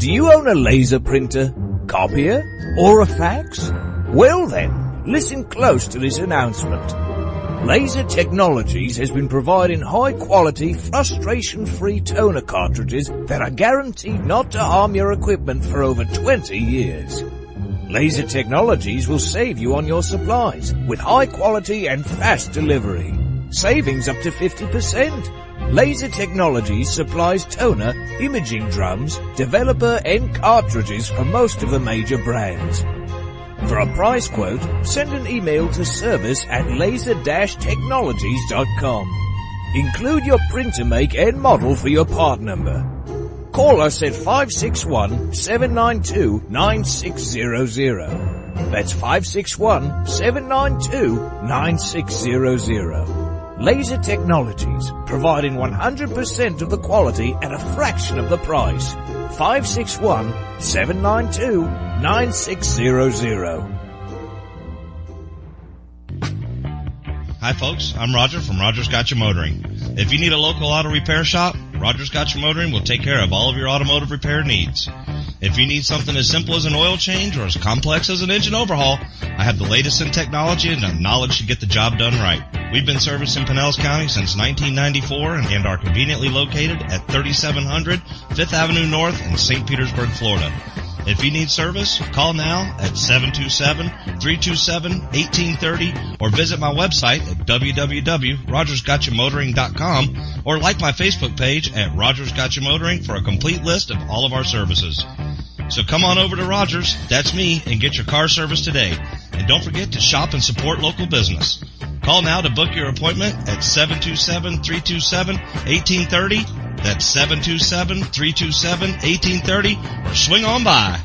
Do you own a laser printer, copier, or a fax? Well then, listen close to this announcement. Laser Technologies has been providing high-quality, frustration-free toner cartridges that are guaranteed not to harm your equipment for over 20 years. Laser Technologies will save you on your supplies with high-quality and fast delivery. Savings up to 50%. Laser Technologies supplies toner, imaging drums, developer and cartridges for most of the major brands. For a price quote, send an email to service@laser-technologies.com. Include your printer make and model for your part number. Call us at 561-792-9600. That's 561-792-9600. Laser Technologies, providing 100% of the quality at a fraction of the price. 561-792-9600. Hi folks, I'm Roger from Rogers Gotcha Motoring. If you need a local auto repair shop, Rogers Gotcha Motoring will take care of all of your automotive repair needs. If you need something as simple as an oil change or as complex as an engine overhaul, I have the latest in technology and the knowledge to get the job done right. We've been servicing Pinellas County since 1994 and are conveniently located at 3700 5th Avenue North in St. Petersburg, Florida. If you need service, call now at 727-327-1830 or visit my website at www.rogersgotchamotoring.com or like my Facebook page at Rogers Gotcha Motoring for a complete list of all of our services. So come on over to Rogers, that's me, and get your car service today. And don't forget to shop and support local business. Call now to book your appointment at 727-327-1830. That's 727-327-1830, or swing on by.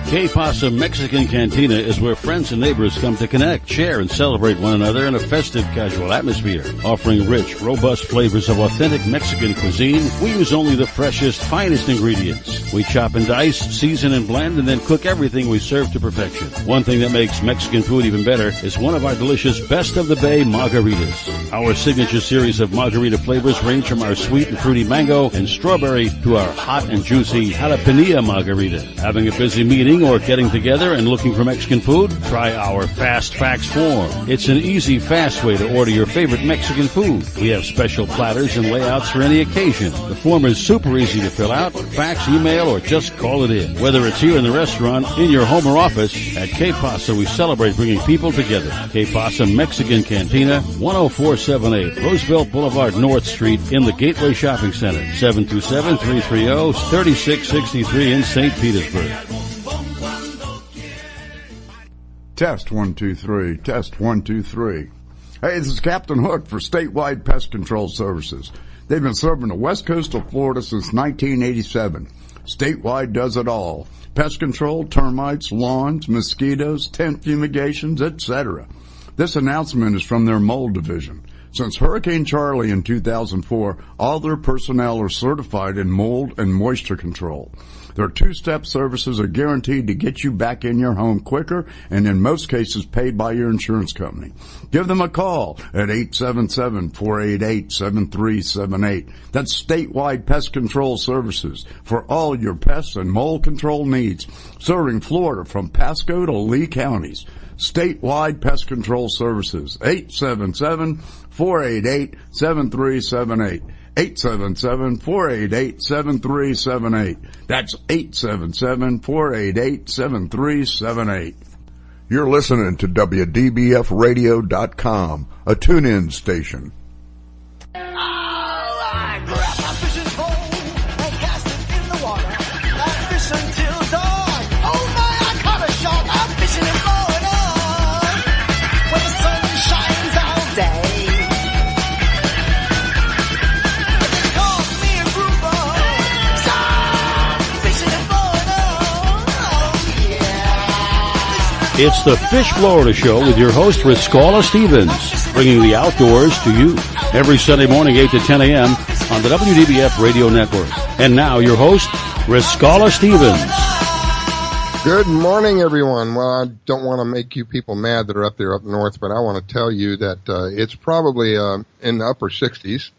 Que Pasa Mexican Cantina is where friends and neighbors come to connect, share, and celebrate one another in a festive, casual atmosphere. Offering rich, robust flavors of authentic Mexican cuisine, we use only the freshest, finest ingredients. We chop and dice, season and blend, and then cook everything we serve to perfection. One thing that makes Mexican food even better is one of our delicious Best of the Bay margaritas. Our signature series of margarita flavors range from our sweet and fruity mango and strawberry to our hot and juicy jalapeno margarita. Having a busy meeting or getting together and looking for Mexican food? Try our Fast Fax form. It's an easy, fast way to order your favorite Mexican food. We have special platters and layouts for any occasion. The form is super easy to fill out, fax, email, or just call it in. Whether it's here in the restaurant, in your home or office, at Que Pasa we celebrate bringing people together. Que Pasa Mexican Cantina, 10478 Roosevelt Boulevard North Street in the Gateway Shopping Center, 727-330-3663 in St. Petersburg. Test 1, 2, 3. Test 1, 2, 3. Hey, this is Captain Hook for Statewide Pest Control Services. They've been serving the west coast of Florida since 1987. Statewide does it all. Pest control, termites, lawns, mosquitoes, tent fumigations, etc. This announcement is from their mold division. Since Hurricane Charlie in 2004, all their personnel are certified in mold and moisture control. Their two-step services are guaranteed to get you back in your home quicker and in most cases paid by your insurance company. Give them a call at 877-488-7378. That's Statewide Pest Control Services for all your pests and mold control needs, serving Florida from Pasco to Lee counties. Statewide Pest Control Services, 877-488-7378. 877-488-7378. That's 877-488-7378. You're listening to WDBFradio.com, a tune-in station. I grab my fishing pole and cast it in the water. I fish until dawn. Oh my, I caught a shark. I'm fishing in Florida where the sun shines all day. It's the Fish Florida Show with your host, Riscala Stevens, bringing the outdoors to you every Sunday morning, 8 to 10 a.m. on the WDBF Radio Network. And now, your host, Riscala Stevens. Good morning, everyone. Well, I don't want to make you people mad that are up there up north, but I want to tell you that it's probably in the upper 60s,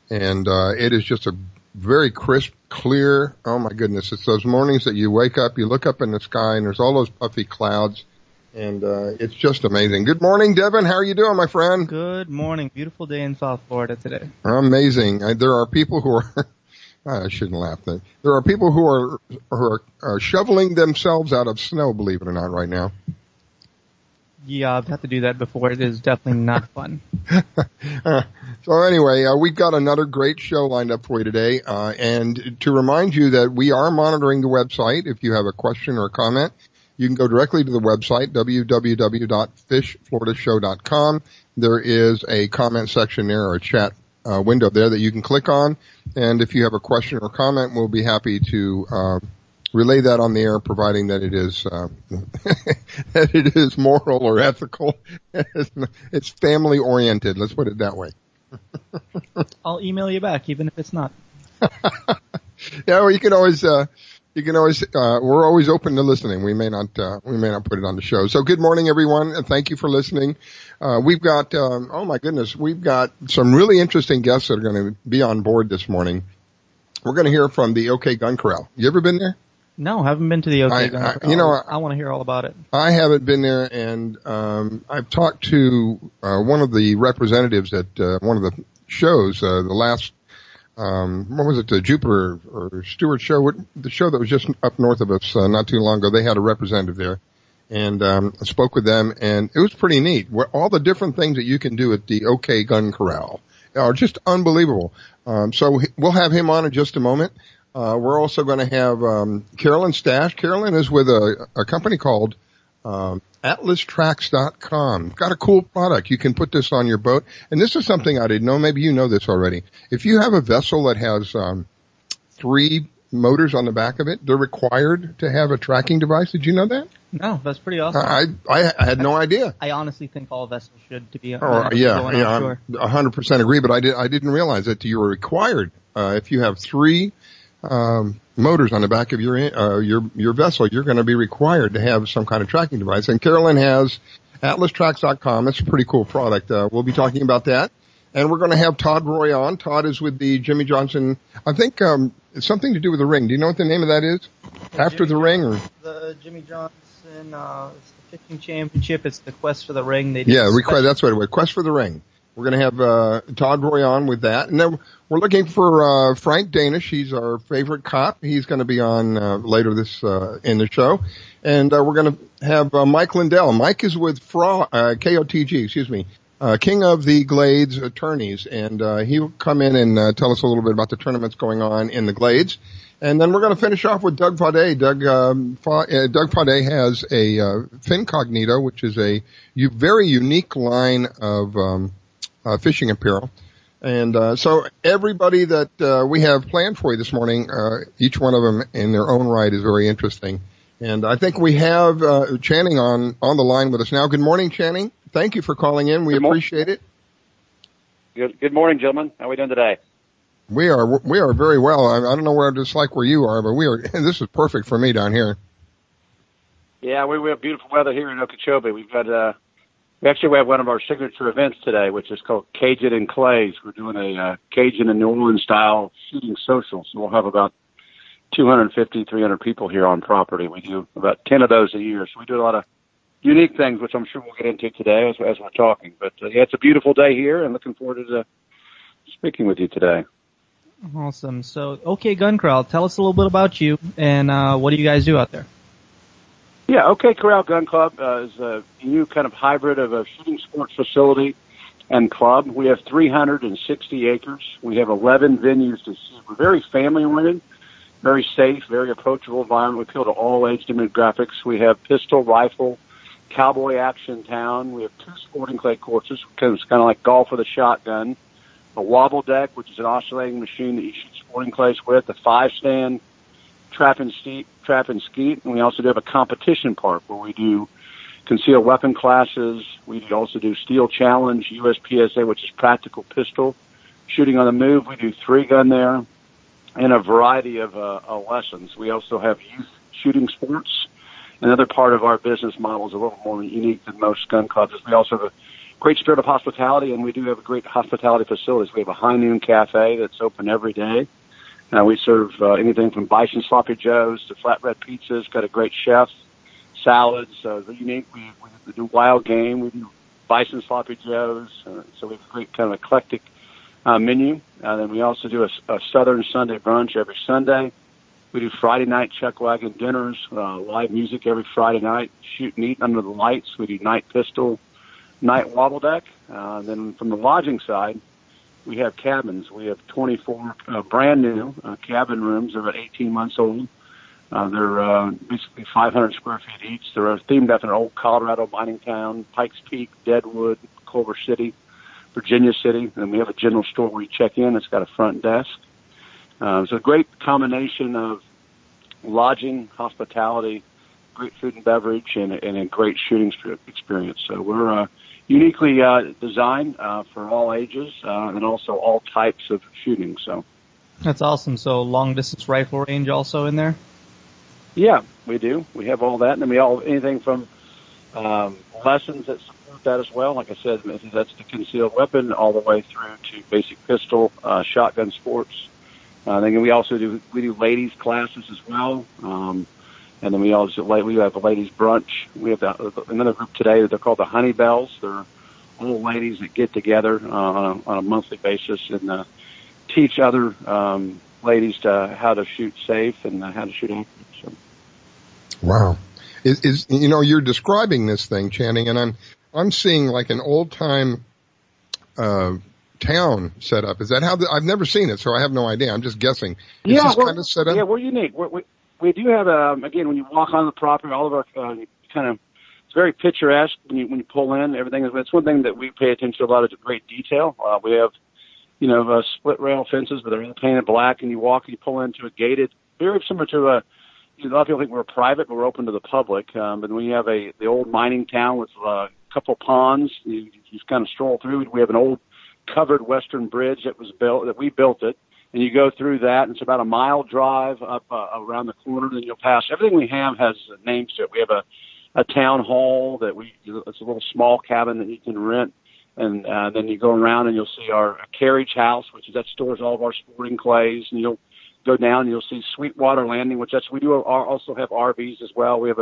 and it is just a very crisp, clear, oh my goodness, it's those mornings that you wake up, you look up in the sky, and there's all those puffy clouds, and it's just amazing. Good morning, Devin. How are you doing, my friend? Good morning. Beautiful day in South Florida today. Amazing. There are people who are... I shouldn't laugh. There are people who are shoveling themselves out of snow, believe it or not, right now. Yeah, I've had to do that before. It is definitely not fun. So anyway, we've got another great show lined up for you today. And to remind you that we are monitoring the website. If you have a question or a comment, you can go directly to the website, www.fishfloridashow.com. There is a comment section there, or a chat window there that you can click on. And if you have a question or comment, we'll be happy to relay that on the air, providing that it is that it is moral or ethical. It's family oriented. Let's put it that way. I'll email you back, even if it's not. Yeah, well, you can always. We're always open to listening. We may not put it on the show. So good morning, everyone, and thank you for listening. We've got, oh my goodness, we've got some really interesting guests that are going to be on board this morning. We're going to hear from the OK Gun Corral. You ever been there? No, haven't been to the OK Gun Corral. I want to hear all about it. I haven't been there, and I've talked to one of the representatives at one of the shows, the last. What was it, the Jupiter or Stewart show? The show that was just up north of us not too long ago. They had a representative there, and I spoke with them, and it was pretty neat. All the different things that you can do at the OK Gun Corral are just unbelievable. So we'll have him on in just a moment. We're also going to have Carolyn Stash. Carolyn is with a company called AtlasTracks.com. Got a cool product. You can put this on your boat. And this is something I didn't know. Maybe you know this already. If you have a vessel that has 3 motors on the back of it, they're required to have a tracking device. Did you know that? No, that's pretty awesome. I had no idea. I honestly think all vessels should to be. Yeah, I 100% agree. But I didn't realize that you were required if you have 3 motors on the back of your vessel, you're going to be required to have some kind of tracking device. And Carolyn has AtlasTracks.com. It's a pretty cool product. We'll be talking about that. And we're going to have Todd Roy on. Todd is with the Jimmy Johnson. I think it's something to do with the ring. Do you know what the name of that is? After the ring, or the Jimmy Johnson? It's the fishing championship. It's the Quest for the Ring. That's what it was. Quest for the Ring. We're going to have Todd Roy on with that. And then we're looking for Frank Danish. He's our favorite cop. He's going to be on later in the show. And we're going to have Mike Lindell. Mike is with KOTG, King of the Glades Attorneys. And he'll come in and tell us a little bit about the tournaments going on in the Glades. And then we're going to finish off with Doug Faudet. Doug Faudet has a Fincognito, which is a very unique line of fishing apparel. And so everybody that we have planned for you this morning, each one of them in their own right is very interesting. And I think we have Channing on the line with us now. Good morning, Channing. Thank you for calling in. We appreciate it. Good morning, gentlemen. How are we doing today? We are very well. I don't know where you are, but we are. This is perfect for me down here. Yeah, we have beautiful weather here in Okeechobee. We actually have one of our signature events today, which is called Cajun and Clays. We're doing a Cajun and New Orleans style shooting social. So we'll have about 250, 300 people here on property. We do about 10 of those a year. So we do a lot of unique things, which I'm sure we'll get into today as we're talking. But yeah, it's a beautiful day here, and looking forward to speaking with you today. Awesome. So, OK Gun Corral, tell us a little bit about you, and what do you guys do out there? Yeah, OK Corral Gun Club is a new kind of hybrid of a shooting sports facility and club. We have 360 acres. We have 11 venues to shoot. We're very family-oriented, very safe, very approachable environment. We appeal to all age demographics. We have pistol, rifle, cowboy action town. We have 2 sporting clay courses, because it's kind of like golf with a shotgun. A wobble deck, which is an oscillating machine that you shoot sporting clays with. A 5-stand trap and skeet. And we also do have a competition park where we do concealed weapon classes. We also do steel challenge, USPSA, which is practical pistol shooting on the move. We do 3-gun there, and a variety of lessons. We also have youth shooting sports another part of our business model is a little more unique than most gun clubs. Is we also have a great spirit of hospitality, and we do have a great hospitality facilities. We have a high noon cafe that's open every day. We serve anything from bison sloppy joes to flatbread pizzas. Got a great chef, salads. They're unique. We do wild game. We do bison sloppy joes. So we have a great kind of eclectic menu. Then we also do a Southern Sunday brunch every Sunday. We do Friday night chuck wagon dinners, live music every Friday night, shoot and eat under the lights. We do night pistol, night wobble deck. Then from the lodging side, we have cabins. We have 24 brand new cabin rooms. They're about 18 months old. They're basically 500 square feet each. They're themed after an old Colorado mining town, Pikes Peak, Deadwood, Culver City, Virginia City. And we have a general store where you check in. It's got a front desk. It's a great combination of lodging, hospitality, great food and beverage, and a great shooting experience. So we're uniquely designed for all ages and also all types of shooting. So That's awesome. So long-distance rifle range also in there? yeah, we do. We have all that, and then we all anything from lessons that support that as well. Like I said, that's the concealed weapon all the way through to basic pistol, shotgun sports. Then we also do ladies classes as well, and then we have a ladies brunch. We have another group today. They're called the Honey Bells. They're old ladies that get together on a monthly basis and teach other ladies how to shoot safe and how to shoot accurate. So. Wow, you're describing this thing, Channing, and I'm seeing like an old time town set up. Is that how I've never seen it, so I have no idea. I'm just guessing. Is this kind of set up? Yeah, we're unique. We do have again, when you walk on the property, all of our it's very picturesque when you pull in. Everything it's one thing that we pay attention to a lot of great detail. We have split rail fences, but they're all painted black, and you walk and you pull into a gated, very similar to a lot of people think we're private, but we're open to the public. But we have the old mining town with a couple ponds. You just kind of stroll through. We have an old covered western bridge that we built it, and you go through that, and it's about a mile drive up around the corner. Then you'll pass everything we have has names to it. We have a town hall it's a little small cabin that you can rent, and then you go around and you'll see our carriage house, that stores all of our sporting clays, and you'll go down and you'll see Sweetwater Landing, we do also have RVs as well. We have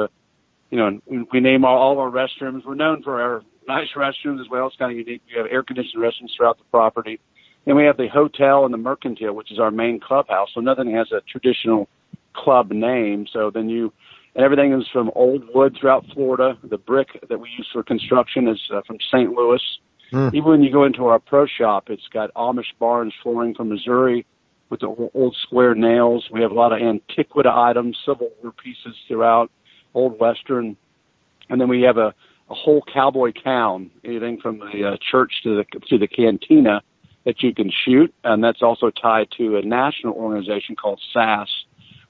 we name all of our restrooms. We're known for our nice restrooms as well. It's kind of unique. We have air-conditioned restrooms throughout the property. And we have the hotel and the Mercantile, which is our main clubhouse. So nothing has a traditional club name. So then and everything is from old wood throughout Florida. The brick that we use for construction is from St. Louis. Even when you go into our pro shop, it's got Amish Barnes flooring from Missouri with the old square nails. We have a lot of antiquity items, Civil War pieces throughout, old Western. And then we have a whole cowboy town, anything from the church to the cantina that you can shoot. And that's also tied to a national organization called SAS,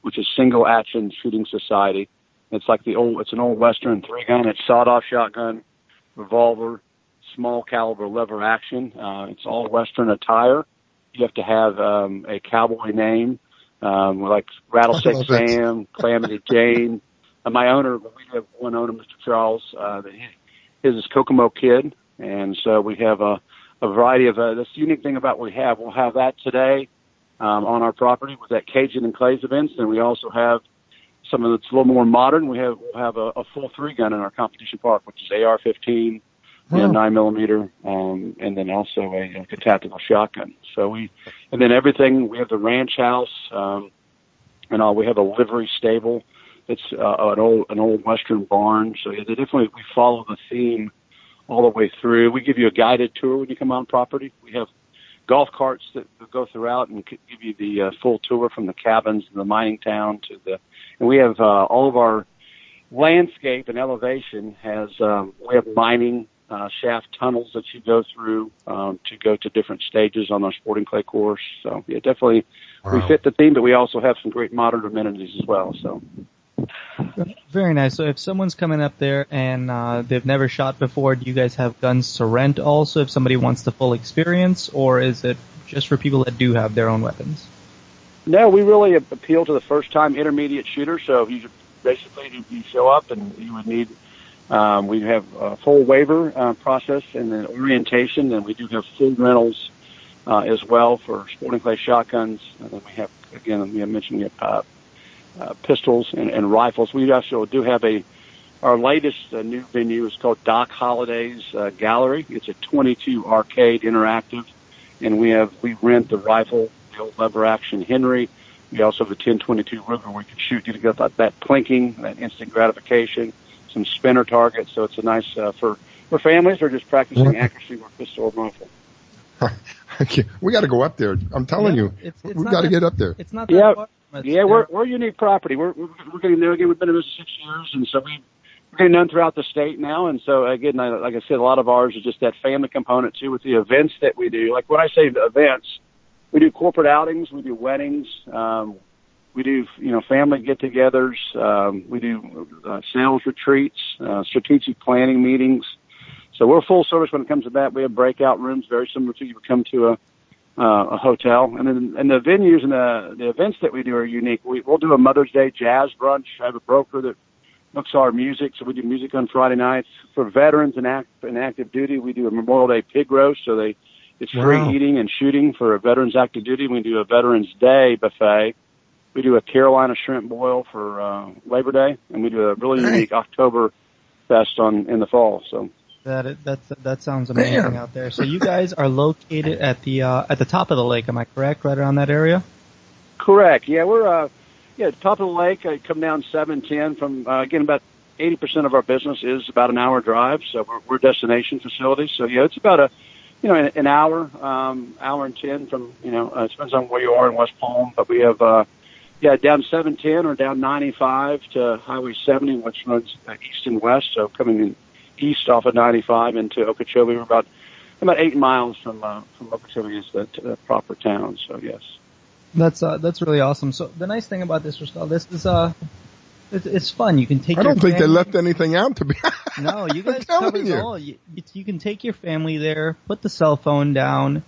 which is Single Action Shooting Society. It's like it's an old Western 3-gun. It's sawed-off shotgun, revolver, small caliber lever action. It's all Western attire. You have to have a cowboy name, like Rattlesnake Sam, Calamity Jane. My owner, we have one owner, Mr. Charles. His is Kokomo Kid, and so we have a variety of. That's the unique thing about what we have. We'll have that today on our property with that Cajun and Clays events, and we also have some of that's a little more modern. We'll have a full 3-gun in our competition park, which is AR-15. 9mm, and then also a tactical shotgun. And then everything, we have the ranch house, and we have a livery stable. It's an old Western barn. So we follow the theme all the way through. We give you a guided tour when you come on property. We have golf carts that go throughout and give you the full tour from the cabins to the mining town and we have all of our landscape and elevation we have mining shaft tunnels that you go through to go to different stages on our sporting clay course. So yeah, definitely we fit the theme, but we also have some great modern amenities as well. So very nice. So if someone's coming up there and they've never shot before, do you guys have guns to rent also if somebody wants the full experience, or is it just for people that do have their own weapons? No, we really appeal to the first-time intermediate shooter. So if basically you show up and you would need, we have a full waiver process and then orientation, and we do have full rentals as well for sporting clay shotguns. And then we have, again, we have mentioned we have pistols and rifles. We also do have our latest new venue is called Doc Holiday's Gallery. It's a 22 arcade interactive, and we rent the rifle, the old lever action Henry. We also have a 10-22 Ruger where we can shoot. You get that plinking, that instant gratification, some spinner targets. So it's a nice for families or just practicing accuracy with pistol or rifle. We got to go up there. I'm telling you, we got to get up there. It's not that far. We're a unique property. We're getting there again. We've been in this 6 years, and so we're getting known throughout the state now. And so again, like I said, a lot of ours is just that family component too, with the events that we do. Like when I say the events, we do corporate outings, we do weddings, we do family get-togethers, we do sales retreats, strategic planning meetings. So we're full service when it comes to that. We have breakout rooms very similar to you would come to a hotel, and the venues and the events that we do are unique. We'll do a Mother's Day jazz brunch. I have a broker that books our music, so we do music on Friday nights. For veterans and active duty, we do a Memorial Day pig roast, so it's free eating and shooting for a veterans active duty. We do a Veterans Day buffet. We do a Carolina shrimp boil for Labor Day, and we do a really unique October fest in the fall. So. That sounds amazing out there. So you guys are located at the top of the lake, am I correct? Right around that area? Correct. Yeah, we're top of the lake. I come down 710 from again about 80% of our business is about an hour drive. So we're a destination facility. So yeah, it's about an hour, hour and 10 from it depends on where you are in West Palm. But we have down 710 or down 95 to Highway 70, which runs east and west. So coming in east off of 95 into Okeechobee. We're about 8 miles from Okeechobee is the proper town. So yes, that's really awesome. So the nice thing about this is it's fun. You can take. I don't think they left anything out to be. No, you guys covered it all. You can take your family there, put the cell phone down,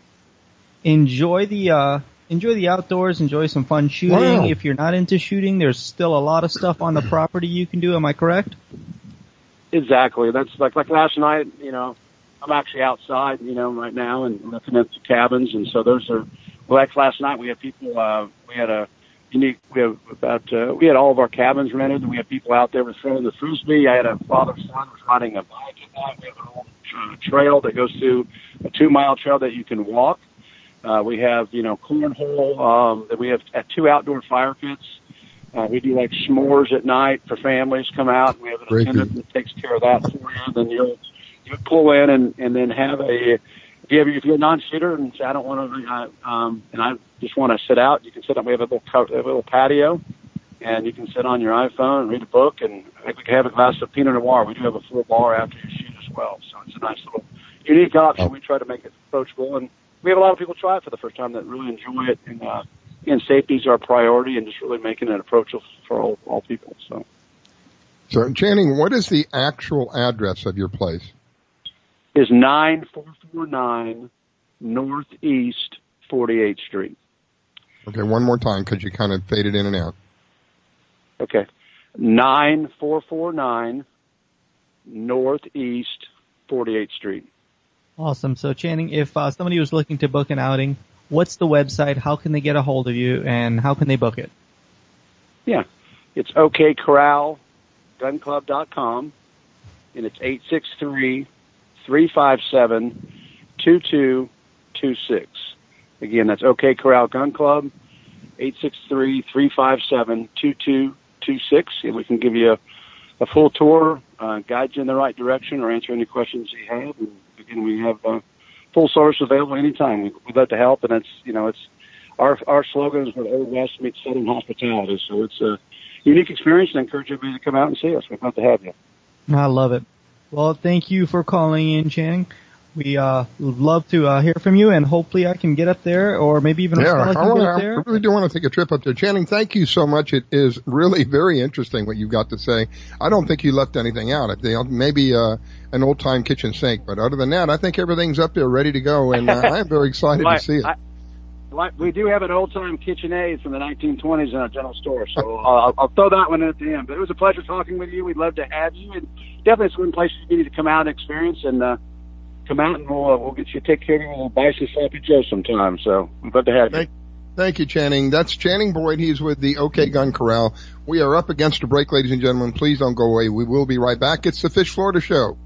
enjoy the outdoors, enjoy some fun shooting. Wow. If you're not into shooting, there's still a lot of stuff on the property you can do. Am I correct? Exactly. That's like last night, I'm actually outside, right now and looking at the cabins. And so like last night we had people, we had all of our cabins rented, and we had people out there with throwing the Frisbee. I had a father-son was riding a bike at night. We have an old trail that goes through a 2-mile trail that you can walk. We have, cornhole, that we have 2 outdoor fire pits. We do like s'mores at night for families come out. We have an attendant that takes care of that for you. Then you pull in and then have if you're a non-shooter and say I don't want to and I just want to sit out, you can sit up. We have a little patio, and you can sit on your iPhone and read a book, and we can have a glass of Pinot Noir. We do have a full bar after you shoot as well, so it's a nice little unique option. We try to make it approachable, and we have a lot of people try it for the first time that really enjoy it. And safety is our priority, and just really making it approachable for all people. So, Channing, what is the actual address of your place? Is 9449 Northeast 48th Street. Okay, one more time because you kind of faded in and out. Okay, 9449 Northeast 48th Street. Awesome. So, Channing, if somebody was looking to book an outing, what's the website? How can they get a hold of you, and how can they book it? Yeah, it's okcorralgunclub.com, and it's 863-357-2226. Again, that's OK Corral Gun Club, 863-357-2226, and we can give you a full tour, guide you in the right direction, or answer any questions you have. And again, we have full service available anytime. We'd love to help, and it's our slogan is where Old West meets Southern hospitality. So it's a unique experience, and I encourage everybody to come out and see us. We'd love to have you. I love it. Well, thank you for calling in, Channing. We would love to hear from you, and hopefully I can get up there, or maybe even I really do want to take a trip up there. Channing, thank you so much. It is really very interesting what you've got to say. I don't think you left anything out. Maybe an old-time kitchen sink, but other than that, I think everything's up there ready to go, and I am very excited to see it. we do have an old-time KitchenAid from the 1920s in our general store, so I'll throw that one in at the end. But it was a pleasure talking with you. We'd love to have you, and definitely it's one place you need to come out and experience, and come out and we'll get you, take care of you, and we'll buy you Sloppy Joe sometime. So we'd love to have you. Thank you, Channing. That's Channing Boyd. He's with the OK Gun Corral. We are up against a break, ladies and gentlemen. Please don't go away. We will be right back. It's the Fish Florida Show.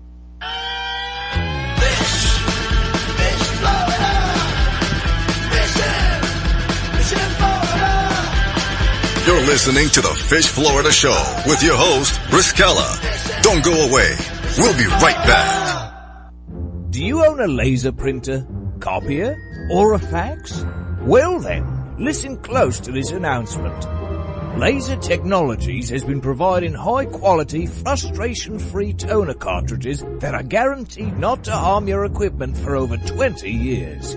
You're listening to the Fish Florida Show with your host, Riskella. Don't go away. We'll be right back. Do you own a laser printer, copier, or a fax? Well then, listen close to this announcement. Laser Technologies has been providing high-quality, frustration-free toner cartridges that are guaranteed not to harm your equipment for over 20 years.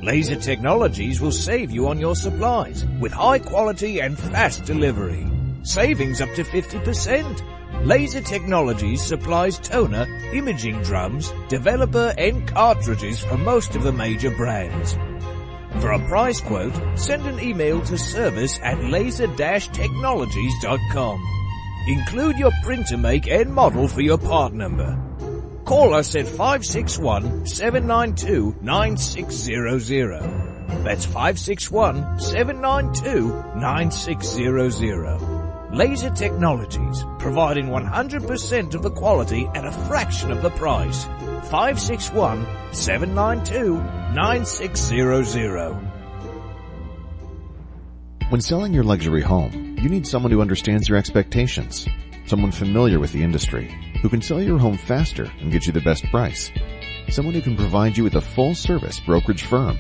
Laser Technologies will save you on your supplies with high quality and fast delivery. Savings up to 50%. Laser Technologies supplies toner, imaging drums, developer and cartridges for most of the major brands. For a price quote, send an email to service@laser-technologies.com. Include your printer make and model for your part number. Call us at 561-792-9600. That's 561-792-9600. Laser Technologies, providing 100% of the quality at a fraction of the price. 561-792-9600. When selling your luxury home, you need someone who understands your expectations. Someone familiar with the industry, who can sell your home faster and get you the best price. Someone who can provide you with a full-service brokerage firm.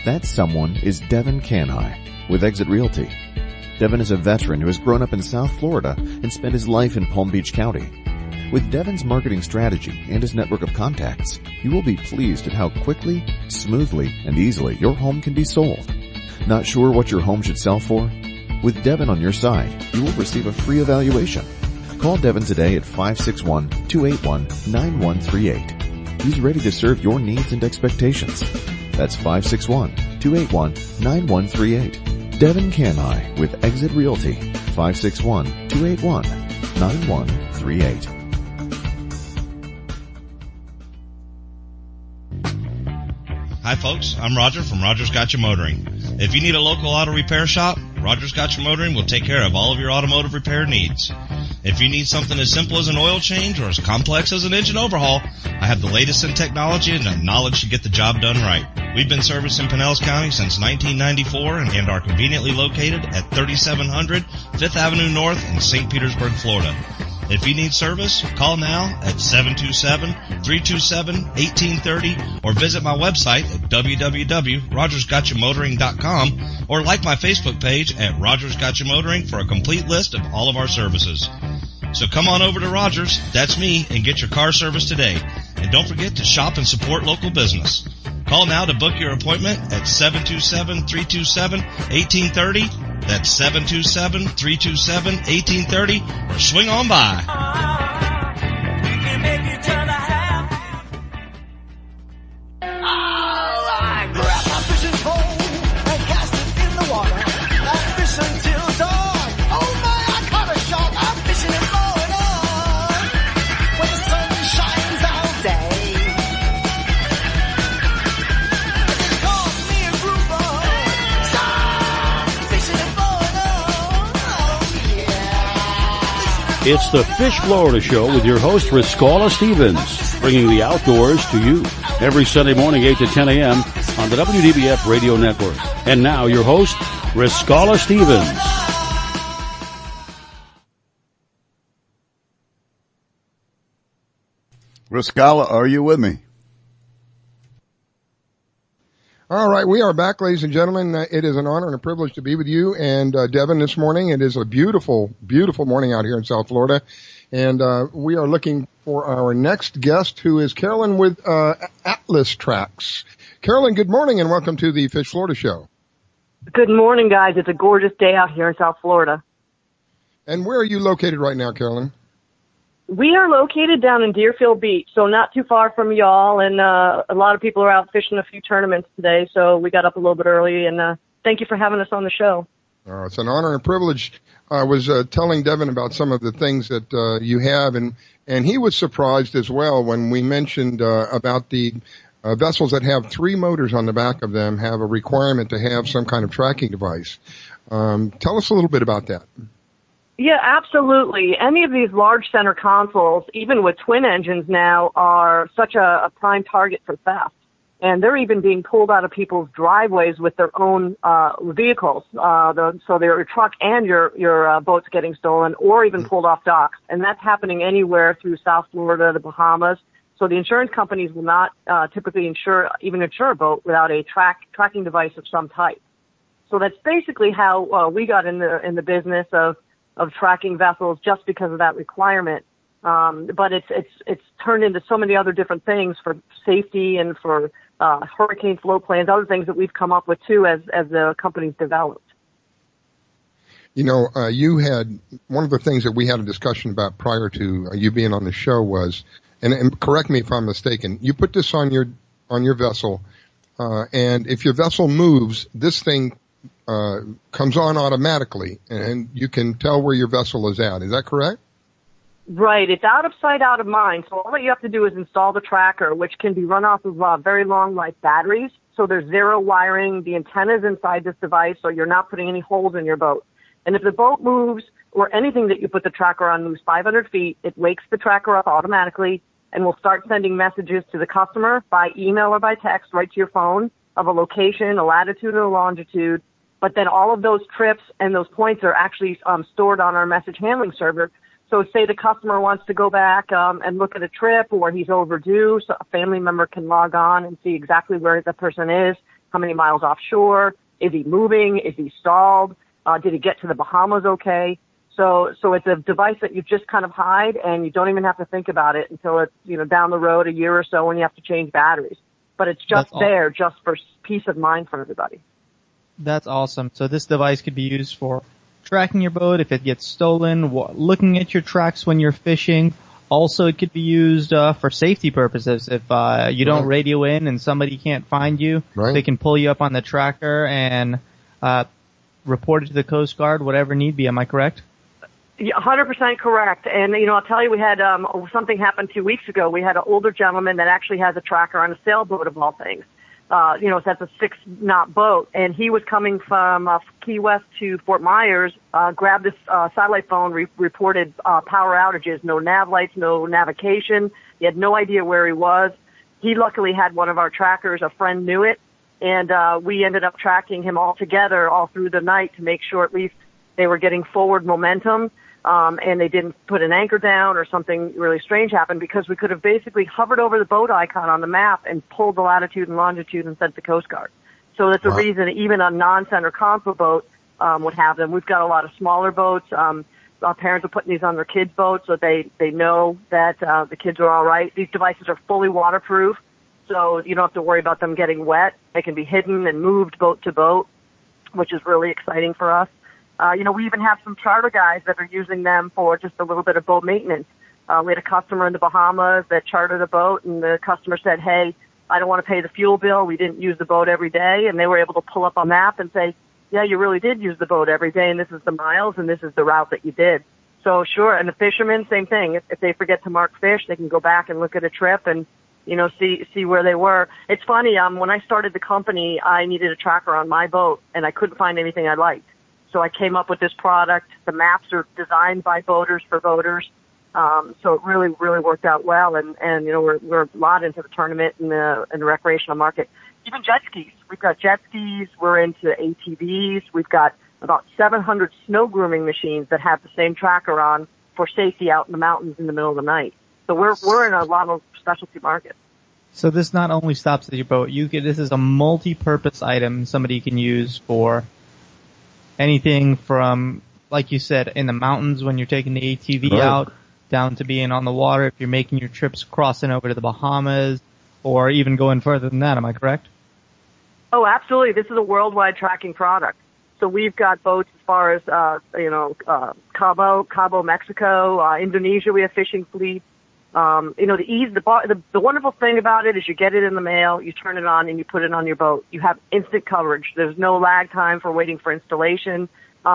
That someone is Devin Canhigh with Exit Realty. Devin is a veteran who has grown up in South Florida and spent his life in Palm Beach County. With Devin's marketing strategy and his network of contacts, you will be pleased at how quickly, smoothly, and easily your home can be sold. Not sure what your home should sell for? With Devin on your side, you will receive a free evaluation. Call Devin today at 561-281-9138. He's ready to serve your needs and expectations. That's 561-281-9138. Devin Canhigh with Exit Realty. 561-281-9138. Hi folks, I'm Roger from Rogers Gotcha Motoring. If you need a local auto repair shop, Rogers Gotcha Motoring will take care of all of your automotive repair needs. If you need something as simple as an oil change or as complex as an engine overhaul, I have the latest in technology and the knowledge to get the job done right. We've been servicing Pinellas County since 1994 and are conveniently located at 3700 5th Avenue North in St. Petersburg, Florida. If you need service, call now at 727-327-1830 or visit my website at www.rogersgotchamotoring.com or like my Facebook page at Rogers Gotcha Motoring for a complete list of all of our services. So come on over to Rogers, that's me, and get your car service today. And don't forget to shop and support local business. Call now to book your appointment at 727-327-1830. That's 727-327-1830, or swing on by. I grab my fishing pole and cast it in the water. I fish until dawn. Oh my, I caught a shark. I'm fishing it on and on. When the sun shines all day. They call me a grouper. So I'm fishing it on and on. Oh yeah. It's the Fish Florida Show with your host, Riskella Stevens, bringing the outdoors to you every Sunday morning, 8 to 10 a.m. on the WDBF Radio Network. And now, your host, Riskella Stevens. Riskella, are you with me? All right, we are back, ladies and gentlemen. It is an honor and a privilege to be with you and Devin this morning. It is a beautiful, beautiful morning out here in South Florida. And we are looking for our next guest, who is Carolyn with Atlas Tracks. Carolyn, good morning and welcome to the Fish Florida Show. Good morning, guys. It's a gorgeous day out here in South Florida. And where are you located right now, Carolyn? We are located down in Deerfield Beach, so not too far from y'all, and a lot of people are out fishing a few tournaments today, so we got up a little bit early, and thank you for having us on the show. It's an honor and privilege. I was telling Devin about some of the things that you have, and he was surprised as well when we mentioned about the vessels that have 3 motors on the back of them have a requirement to have some kind of tracking device. Tell us a little bit about that. Yeah, absolutely. Any of these large center consoles, even with twin engines now, are such a prime target for theft. And they're even being pulled out of people's driveways with their own vehicles. So their truck and your boat's getting stolen, or even pulled off docks. And that's happening anywhere through South Florida, the Bahamas. So the insurance companies will not typically insure a boat without a tracking device of some type. So that's basically how we got in the business of tracking vessels, just because of that requirement. But it's turned into so many other different things for safety and for hurricane float plans, other things that we've come up with too as the company's developed. You know, you had one of the things that we had a discussion about prior to you being on the show was, and correct me if I'm mistaken, you put this on your vessel, and if your vessel moves, this thing comes on automatically, and you can tell where your vessel is at. Is that correct? Right. It's out of sight, out of mind. So all that you have to do is install the tracker, which can be run off of very long life batteries. So there's zero wiring. The antenna's inside this device, so you're not putting any holes in your boat. And if the boat moves or anything that you put the tracker on moves 500 feet, it wakes the tracker up automatically and will start sending messages to the customer by email or by text right to your phone of a location, a latitude, and a longitude. But then all of those trips and those points are actually stored on our message handling server. So say the customer wants to go back and look at a trip, or he's overdue, so a family member can log on and see exactly where the person is, how many miles offshore, is he moving, is he stalled, did he get to the Bahamas okay? So it's a device that you just kind of hide, and you don't even have to think about it until it's down the road a year or so when you have to change batteries. But it's just there just for peace of mind for everybody. That's awesome. So this device could be used for tracking your boat if it gets stolen, looking at your tracks when you're fishing. Also, it could be used for safety purposes. If you don't radio in and somebody can't find you, they can pull you up on the tracker and report it to the Coast Guard, whatever need be. Am I correct? Yeah, 100% correct. And, I'll tell you, we had something happen 2 weeks ago. We had an older gentleman that actually has a tracker on a sailboat, of all things. So that's a 6-knot boat, and he was coming from Key West to Fort Myers, grabbed this satellite phone, reported power outages, no nav lights, no navigation. He had no idea where he was. He luckily had one of our trackers. A friend knew it, and we ended up tracking him all together all through the night to make sure at least they were getting forward momentum, and they didn't put an anchor down or something really strange happened, because we could have basically hovered over the boat icon on the map and pulled the latitude and longitude and sent the Coast Guard. So that's a reason even a non-center console boat would have them. We've got a lot of smaller boats. Our parents are putting these on their kids' boats so they know that the kids are all right. These devices are fully waterproof, so you don't have to worry about them getting wet. They can be hidden and moved boat to boat, which is really exciting for us. We even have some charter guys that are using them for just a little bit of boat maintenance. We had a customer in the Bahamas that chartered a boat, and the customer said, hey, I don't want to pay the fuel bill. We didn't use the boat every day. And they were able to pull up a map and say, yeah, you really did use the boat every day, and this is the miles, and this is the route that you did. So sure, and the fishermen, same thing. If they forget to mark fish, they can go back and look at a trip and, see where they were. It's funny, when I started the company, I needed a tracker on my boat, and I couldn't find anything I liked. So I came up with this product. The maps are designed by boaters for boaters. So it really, really worked out well. And we're a lot into the tournament and the recreational market. Even jet skis. We've got jet skis. We're into ATVs. We've got about 700 snow grooming machines that have the same tracker on for safety out in the mountains in the middle of the night. So we're in a lot of specialty markets. So this not only stops at your boat. This is a multi-purpose item somebody can use for anything from, like you said, in the mountains when you're taking the ATV out, down to being on the water if you're making your trips crossing over to the Bahamas, or even going further than that. Am I correct? Oh, absolutely. This is a worldwide tracking product. So we've got boats as far as, Cabo, Mexico, Indonesia. We have fishing fleets. The wonderful thing about it is you get it in the mail, you turn it on, and you put it on your boat. You have instant coverage. There's no lag time for waiting for installation.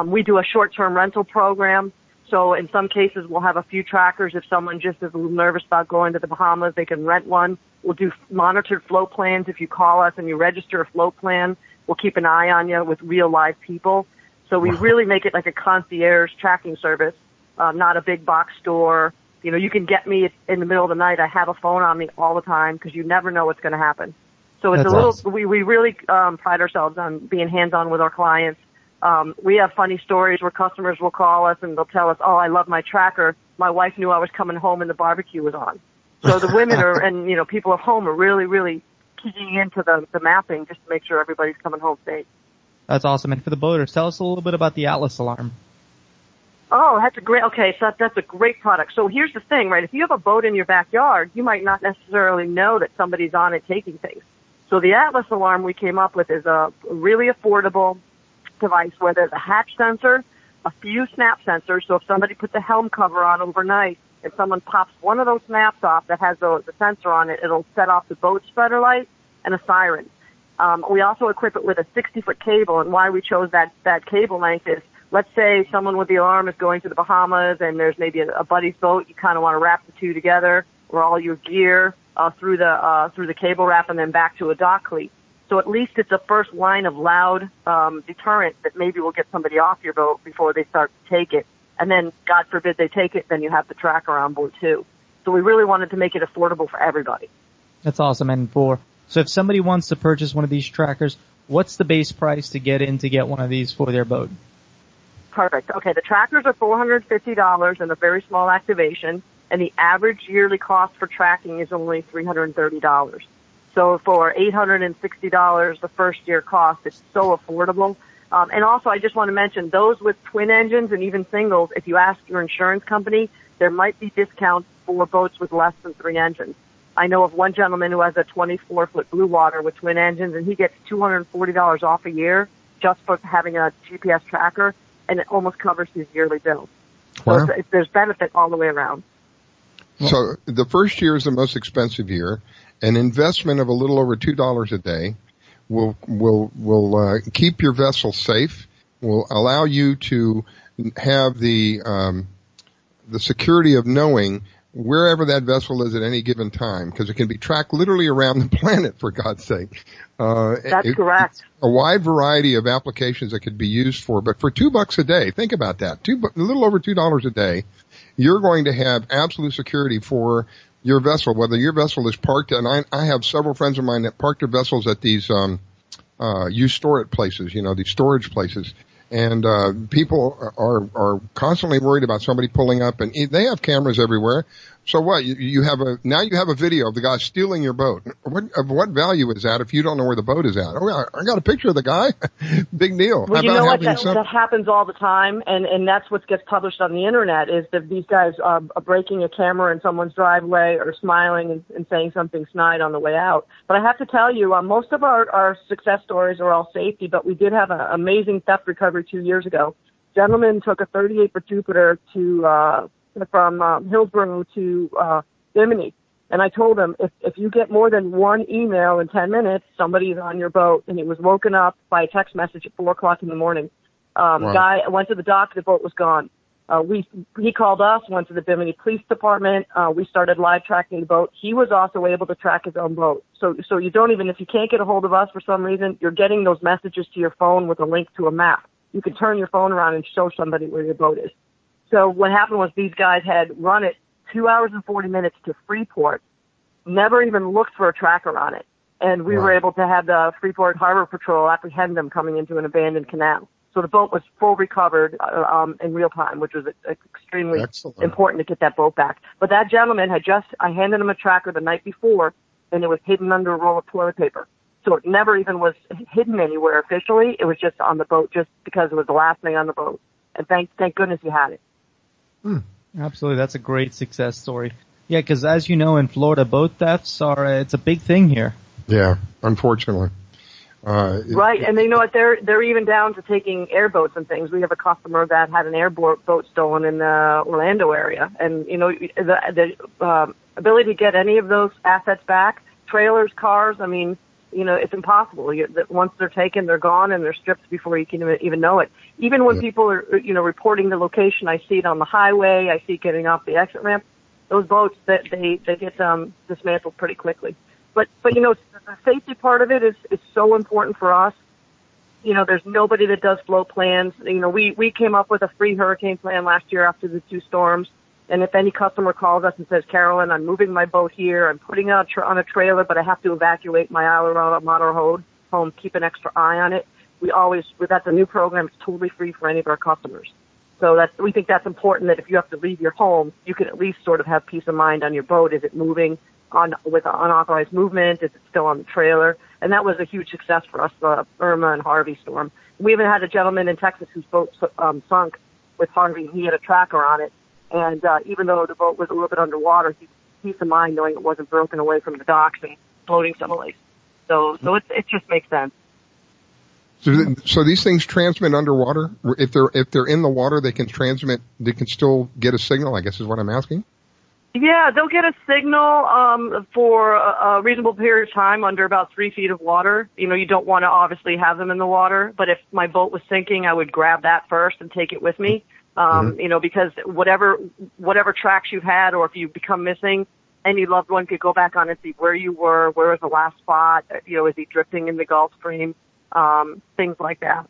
We do a short-term rental program. So in some cases, we'll have a few trackers. If someone just is a little nervous about going to the Bahamas, they can rent one. We'll do monitored float plans. If you call us and you register a float plan, we'll keep an eye on you with real live people. So we really make it like a concierge tracking service, not a big box store. You know, you can get me in the middle of the night. I have a phone on me all the time because you never know what's going to happen. So it's awesome. We really pride ourselves on being hands-on with our clients. We have funny stories where customers will call us and they'll tell us, oh, I love my tracker. My wife knew I was coming home and the barbecue was on. So the women people at home are really, really keying into the mapping just to make sure everybody's coming home safe. That's awesome. And for the boaters, tell us a little bit about the Atlas alarm. Oh, that's a great product. So here's the thing, right? If you have a boat in your backyard, you might not necessarily know that somebody's on it taking things. So the Atlas alarm we came up with is a really affordable device where there's a hatch sensor, a few snap sensors. So if somebody puts a helm cover on overnight, if someone pops one of those snaps off that has the sensor on it, it'll set off the boat spreader light and a siren. We also equip it with a 60-foot cable, and why we chose that cable length is, let's say someone with the alarm is going to the Bahamas and there's maybe a buddy's boat. You kind of want to wrap the two together, or all your gear through the cable wrap and then back to a dock cleat. So at least it's a first line of loud deterrent that maybe will get somebody off your boat before they start to take it. And then, God forbid they take it, then you have the tracker on board too. So we really wanted to make it affordable for everybody. That's awesome. And so if somebody wants to purchase one of these trackers, what's the base price to get one of these for their boat? Perfect. Okay, the trackers are $450 and a very small activation, and the average yearly cost for tracking is only $330. So for $860, the first year cost, it's so affordable. And also, I just want to mention, those with twin engines and even singles, if you ask your insurance company, there might be discounts for boats with less than 3 engines. I know of one gentleman who has a 24-foot Blue Water with twin engines, and he gets $240 off a year just for having a GPS tracker, and it almost covers his yearly bill. Wow. So there's benefit all the way around. So the first year is the most expensive year. An investment of a little over $2 a day will keep your vessel safe, will allow you to have the security of knowing wherever that vessel is at any given time, because it can be tracked literally around the planet, for God's sake. That's correct. A wide variety of applications that could be used for, but for $2 a day, think about that. A little over $2 a day, you're going to have absolute security for your vessel, whether your vessel is parked, and I have several friends of mine that park their vessels at these you store it places, these storage places. And people are constantly worried about somebody pulling up, and they have cameras everywhere. So what? You have a video of the guy stealing your boat. What value is that if you don't know where the boat is at? Oh, I got a picture of the guy. Big deal. Well, you know what? That happens all the time, and that's what gets published on the internet, is that these guys are breaking a camera in someone's driveway or smiling and saying something snide on the way out. But I have to tell you, most of our success stories are all safety, but we did have an amazing theft recovery 2 years ago. Gentleman took a 38-foot Jupiter from Hillsborough to Bimini. And I told him, if you get more than one email in 10 minutes, somebody's on your boat. And he was woken up by a text message at 4 o'clock in the morning. Wow. Guy went to the dock, the boat was gone. He called us, went to the Bimini Police Department. We started live tracking the boat. He was also able to track his own boat. So you don't even, if you can't get a hold of us for some reason, you're getting those messages to your phone with a link to a map. You can turn your phone around and show somebody where your boat is. So what happened was these guys had run it 2 hours and 40 minutes to Freeport, never even looked for a tracker on it. And we were able to have the Freeport Harbor Patrol apprehend them coming into an abandoned canal. So the boat was full recovered in real time, which was extremely important to get that boat back. But that gentleman I handed him a tracker the night before, and it was hidden under a roll of toilet paper. So it never even was hidden anywhere officially. It was just on the boat just because it was the last thing on the boat. And thank goodness he had it. Absolutely. That's a great success story. Yeah, because as you know, in Florida, boat thefts it's a big thing here. Yeah, unfortunately. Right, and you know what? They're even down to taking airboats and things. We have a customer that had an airboat stolen in the Orlando area, and you know the ability to get any of those assets back, trailers, cars. I mean, you know, it's impossible. Once they're taken, they're gone, and they're stripped before you can even know it. Even when people are, you know, reporting the location, I see it on the highway. I see it getting off the exit ramp. Those boats that they get dismantled pretty quickly. But you know, the safety part of it is so important for us. You know, there's nobody that does float plans. You know, we came up with a free hurricane plan last year after the 2 storms. And if any customer calls us and says, Carolyn, I'm moving my boat here, I'm putting it on a trailer, but I have to evacuate my motorhome, keep an extra eye on it. That's a new program. It's totally free for any of our customers. So we think that's important, that if you have to leave your home, you can at least sort of have peace of mind on your boat. Is it moving with unauthorized movement? Is it still on the trailer? And that was a huge success for us, the Irma and Harvey storm. We even had a gentleman in Texas whose boat sunk with Harvey. He had a tracker on it. And even though the boat was a little bit underwater, he had peace of mind knowing it wasn't broken away from the docks and floating someplace. So it just makes sense. So these things transmit underwater. If they're in the water, they can transmit. They can still get a signal, I guess is what I'm asking. Yeah, they'll get a signal for a reasonable period of time under about 3 feet of water. You know, you don't want to obviously have them in the water, but if my boat was sinking, I would grab that first and take it with me. You know, because whatever tracks you've had, or if you become missing, any loved one could go back on and see where you were, where was the last spot, you know, is he drifting in the Gulf Stream, things like that.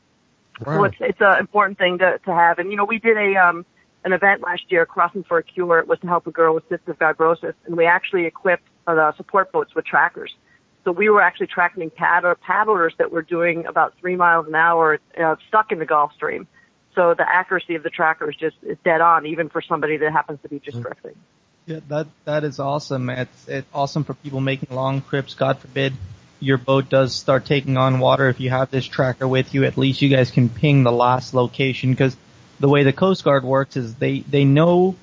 Wow. So it's an important thing to have. And, you know, we did an event last year, Crossing for a Cure. It was to help a girl with cystic fibrosis, and we actually equipped the support boats with trackers. So we were actually tracking paddlers that were doing about 3 miles an hour stuck in the Gulf Stream. So the accuracy of the tracker is dead on, even for somebody that happens to be just drifting. Yeah, that is awesome. It's awesome for people making long trips. God forbid your boat does start taking on water. If you have this tracker with you, at least you guys can ping the last location, because the way the Coast Guard works is they know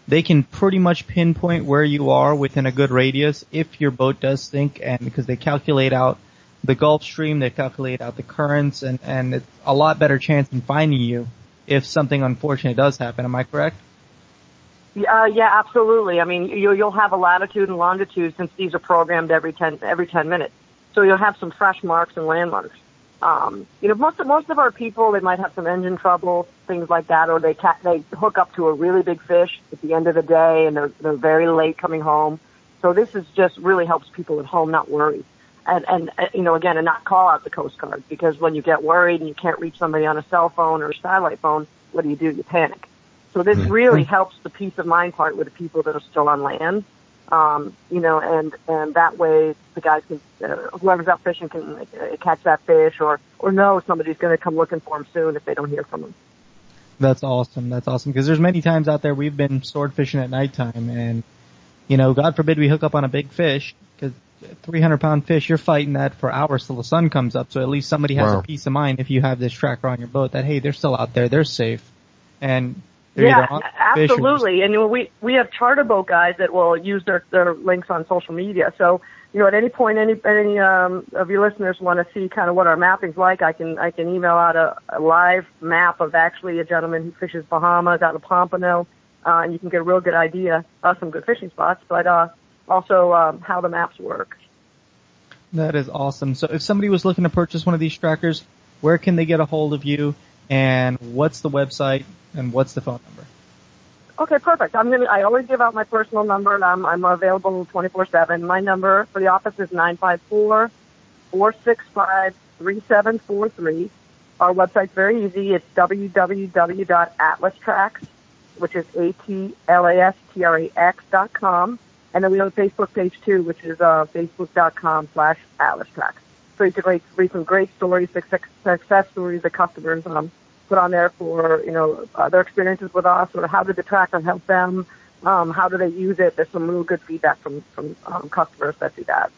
they can pretty much pinpoint where you are within a good radius if your boat does sink, and because they calculate out the Gulf Stream, they calculate out the currents, and it's a lot better chance in finding you if something unfortunate does happen. Am I correct? Yeah, absolutely. I mean, you'll have a latitude and longitude, since these are programmed every 10 minutes. So you'll have some fresh marks and landmarks. You know, most of our people, they might have some engine trouble, things like that, or they hook up to a really big fish at the end of the day, and they're very late coming home. So this is just really helps people at home not worry. And you know, again, and not call out the Coast Guard, because when you get worried and you can't reach somebody on a cell phone or a satellite phone, what do? You panic. So this really helps the peace of mind part with the people that are still on land. You know, and that way the guys can, whoever's out fishing can catch that fish, or know somebody's going to come looking for them soon if they don't hear from them. That's awesome. Because there's many times out there we've been sword fishing at nighttime, and, you know, God forbid we hook up on a big fish, because 300-pound fish, you're fighting that for hours till the sun comes up. So at least somebody has a peace of mind if you have this tracker on your boat that, hey, they're still out there, they're safe, and they're either on fish. Absolutely. And we have charter boat guys that will use their links on social media. So, you know, at any point, any of your listeners want to see kind of what our mapping's like, I can email out a live map of actually a gentleman who fishes Bahamas out of Pompano, and you can get a real good idea of some good fishing spots, but also how the maps work. That is awesome. So if somebody was looking to purchase one of these trackers, where can they get a hold of you, and what's the website, and what's the phone number? Okay, perfect. I always give out my personal number, and I'm available 24/7. My number for the office is 954-465-3743. Our website's very easy. It's www.atlastrax, which is ATLASTRAX.com. And then we have a Facebook page too, which is facebook.com/AtlasTrax. So you can read some great stories, success stories that customers put on there for, you know, their experiences with us, or how did the tracker help them, how do they use it. There's some real good feedback from customers that do that.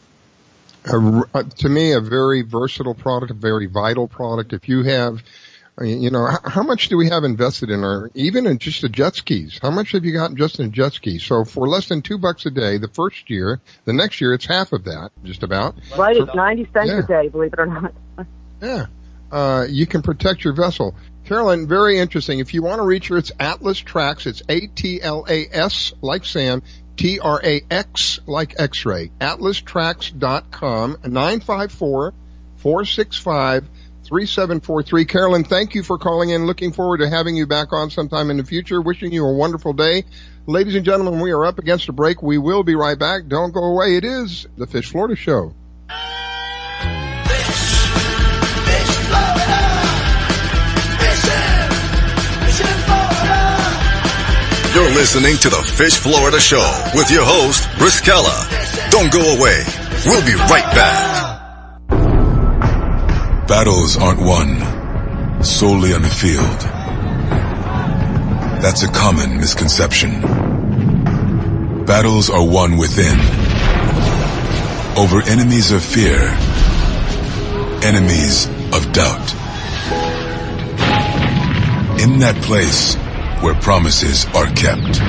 To me, a very versatile product, a very vital product. If you have You know, how much do we have invested in even in just the jet skis? How much have you gotten just in jet skis? So for less than $2 a day, the first year, the next year it's half of that, just about. Right, it's 90 cents a day, believe it or not. Yeah. You can protect your vessel. Carolyn, very interesting. If you want to reach her, it's Atlas Tracks. It's ATLAS like Sam, TRAX like X-ray. AtlasTracks.com, 954-465-3743. Carolyn, thank you for calling in. Looking forward to having you back on sometime in the future. Wishing you a wonderful day. Ladies and gentlemen, we are up against a break. We will be right back. Don't go away. It is the Fish Florida Show. You're listening to the Fish Florida Show with your host, Briskella. Don't go away. We'll be right back. Battles aren't won solely on the field. That's a common misconception. Battles are won within, over enemies of fear, enemies of doubt. In that place where promises are kept.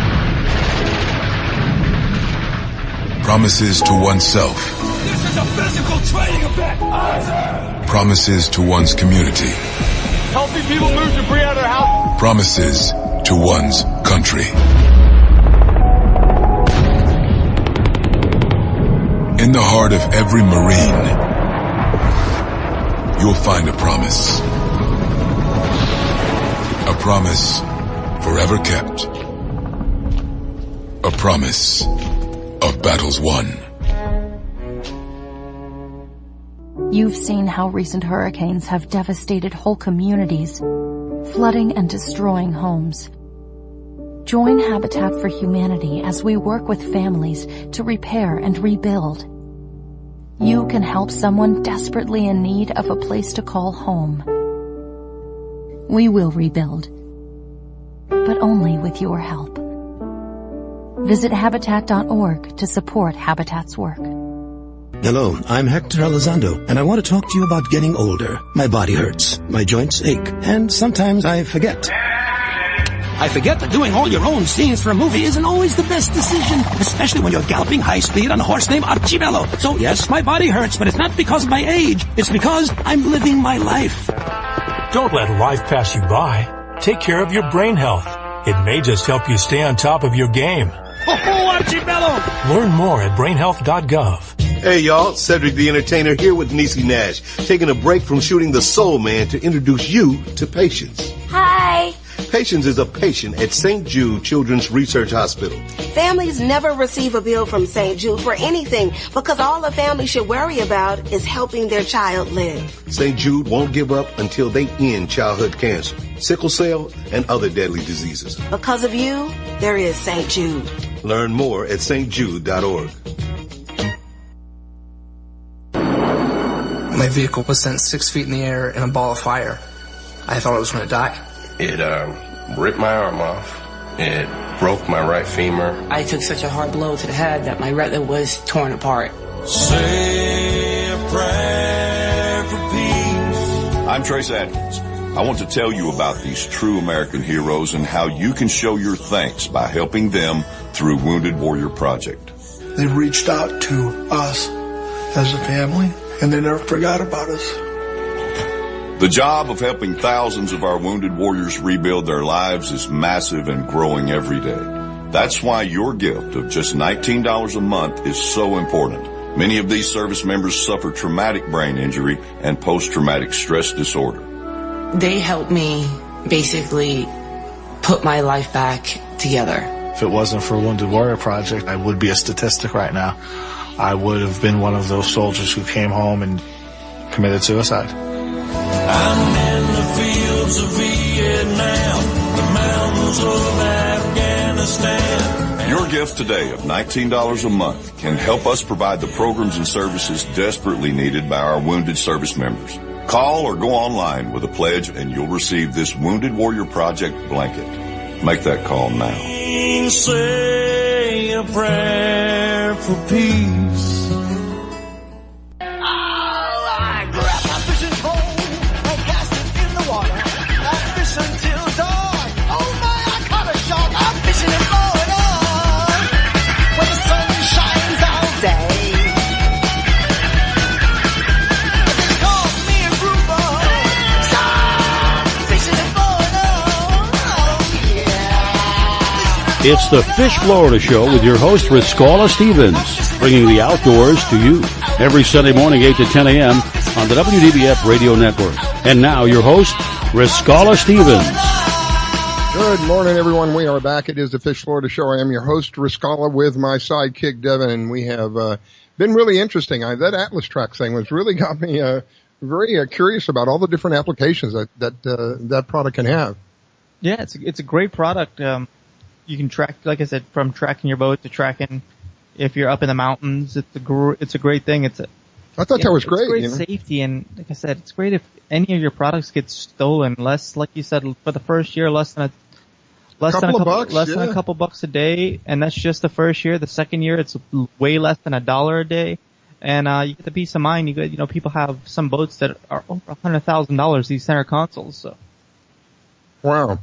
Promises to oneself. This is a physical training event. Promises to one's community. Healthy people move debris out of their house. Promises to one's country. In the heart of every Marine, you'll find a promise. A promise forever kept. A promise of battles won. You've seen how recent hurricanes have devastated whole communities, flooding and destroying homes. Join Habitat for Humanity as we work with families to repair and rebuild. You can help someone desperately in need of a place to call home. We will rebuild, but only with your help. Visit Habitat.org to support Habitat's work. Hello, I'm Hector Elizondo, and I want to talk to you about getting older. My body hurts, my joints ache, and sometimes I forget. I forget that doing all your own scenes for a movie isn't always the best decision, especially when you're galloping high speed on a horse named Archibello. So yes, my body hurts, but it's not because of my age. It's because I'm living my life. Don't let life pass you by. Take care of your brain health. It may just help you stay on top of your game. Oh, Archibello! Learn more at brainhealth.gov. Hey y'all, Cedric the Entertainer here with Niecy Nash, taking a break from shooting The Soul Man to introduce you to Patience. Hi. Patience is a patient at St. Jude Children's Research Hospital. Families never receive a bill from St. Jude for anything because all a family should worry about is helping their child live. St. Jude won't give up until they end childhood cancer, sickle cell, and other deadly diseases. Because of you, there is St. Jude. Learn more at stjude.org. My vehicle was sent 6 feet in the air in a ball of fire. I thought I was going to die. It ripped my arm off. It broke my right femur. I took such a hard blow to the head that my retina was torn apart. Say a prayer for peace. I'm Trace Atkins. I want to tell you about these true American heroes and how you can show your thanks by helping them through Wounded Warrior Project. They've reached out to us as a family, and they never forgot about us. The job of helping thousands of our wounded warriors rebuild their lives is massive and growing every day. That's why your gift of just $19 a month is so important. Many of these service members suffer traumatic brain injury and post-traumatic stress disorder. They helped me basically put my life back together. If it wasn't for Wounded Warrior Project, I would be a statistic right now. I would have been one of those soldiers who came home and committed suicide. I'm in the fields of Vietnam, the mountains of Afghanistan. Your gift today of $19 a month can help us provide the programs and services desperately needed by our wounded service members. Call or go online with a pledge and you'll receive this Wounded Warrior Project blanket. Make that call now. Say a prayer for peace. It's the Fish Florida Show with your host, Riscala Stevens, bringing the outdoors to you every Sunday morning, 8 to 10 a.m. on the WDBF Radio Network. And now, your host, Riscala Stevens. Good morning, everyone. We are back. It is the Fish Florida Show. I am your host, Riscala, with my sidekick, Devin, and we have been really interesting. That Atlas Track thing was really got me very curious about all the different applications that product can have. Yeah, it's a great product. You can track, like I said, from tracking your boat to tracking if you're up in the mountains. It's a great thing. I thought that was great. It's great safety, and like I said, it's great if any of your products get stolen. Less, like you said, for the first year, less than a couple bucks a day, and that's just the first year. The second year, it's way less than $1 a day, and you get the peace of mind. People have some boats that are over $100,000. These center consoles. So. Wow.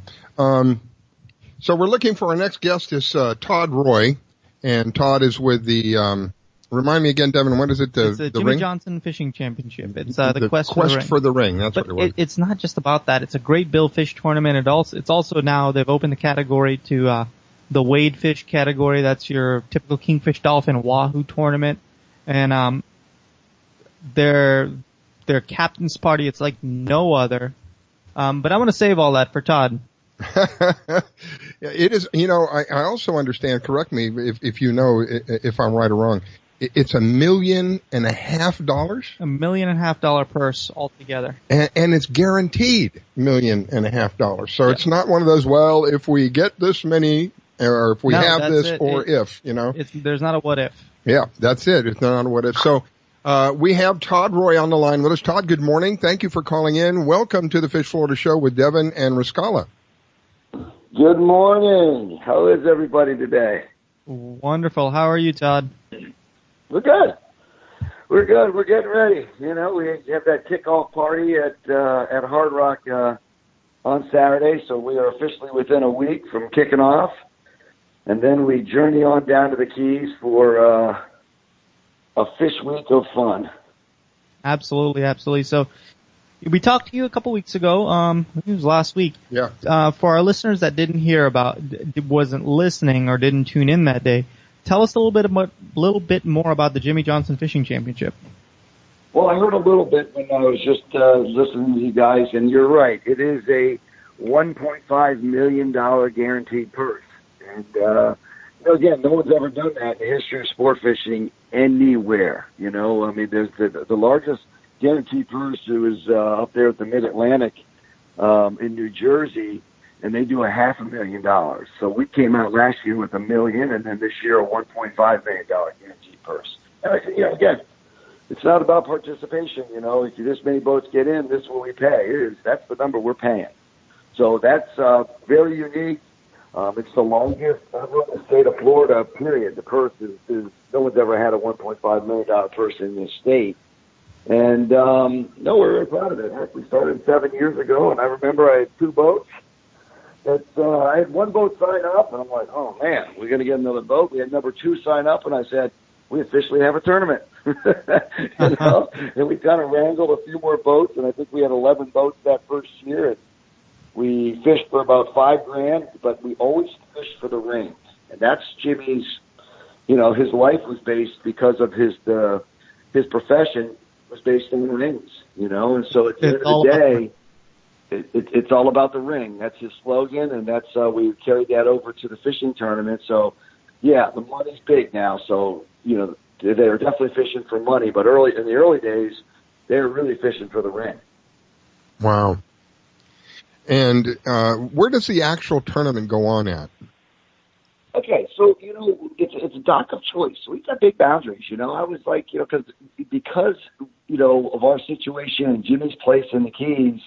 So we're looking for our next guest is Todd Roy, and Todd is with the. Remind me again, Devin. What is it? It's the Jimmy ring? Johnson Fishing Championship. It's the Quest for the Ring. That's but what it was. It's not just about that. It's a great billfish tournament. It's also now they've opened the category to the wade fish category. That's your typical kingfish, dolphin, wahoo tournament, and their captain's party. It's like no other. But I'm going to save all that for Todd. It is, I also understand, correct me if you know, if I'm right or wrong, it's $1.5 million. $1.5 million purse altogether. And it's guaranteed $1.5 million. So it's not one of those, well, if we get this many, or if we have this, there's not a what if. Yeah, that's it. It's not a what if. So, we have Todd Roy on the line with us. Todd, good morning. Thank you for calling in. Welcome to the Fish Florida Show with Devin and Riscala. Good morning. How is everybody today? Wonderful. How are you, Todd? We're good. We're good. We're getting ready. We have that kickoff party at Hard Rock on Saturday, so we are officially within a week from kicking off, and then we journey on down to the Keys for a fish week of fun. Absolutely, absolutely. So we talked to you a couple weeks ago. I think it was last week. Yeah. For our listeners that didn't hear wasn't listening or didn't tune in that day, tell us a little bit more about the Jimmy Johnson Fishing Championship. Well, I heard a little bit when I was just listening to you guys, and you're right. It is a $1.5 million guaranteed purse, and again, no one's ever done that in the history of sport fishing anywhere. There's the largest guaranteed purse is up there at the Mid-Atlantic in New Jersey, and they do $500,000. So we came out last year with $1 million, and then this year a $1.5 million guaranteed purse. And I said, again, it's not about participation. If this many boats get in, this is what we pay. That's the number we're paying. So that's very unique. It's the longest ever in the state of Florida, period. The purse is no one's ever had a $1.5 million purse in this state. And, we're very proud of it. Heck, we started 7 years ago, and I remember I had 2 boats. I had one boat sign up, and I'm like, oh, man, we're going to get another boat. We had number 2 sign up, and I said, we officially have a tournament. And we kind of wrangled a few more boats, and I think we had 11 boats that first year. And we fished for about $5,000, but we always fished for the ring. And that's Jimmy's, his life was based because of his profession was based on the rings, and so at the end of the day, it's all about the ring. That's his slogan, and that's we carried that over to the fishing tournament. So, yeah, the money's big now. So, they're definitely fishing for money, but in the early days, they were really fishing for the ring. Wow. And where does the actual tournament go on at? Okay, so, it's a dock of choice. So we've got big boundaries, I was like, because of our situation and Jimmy's place in the Keys,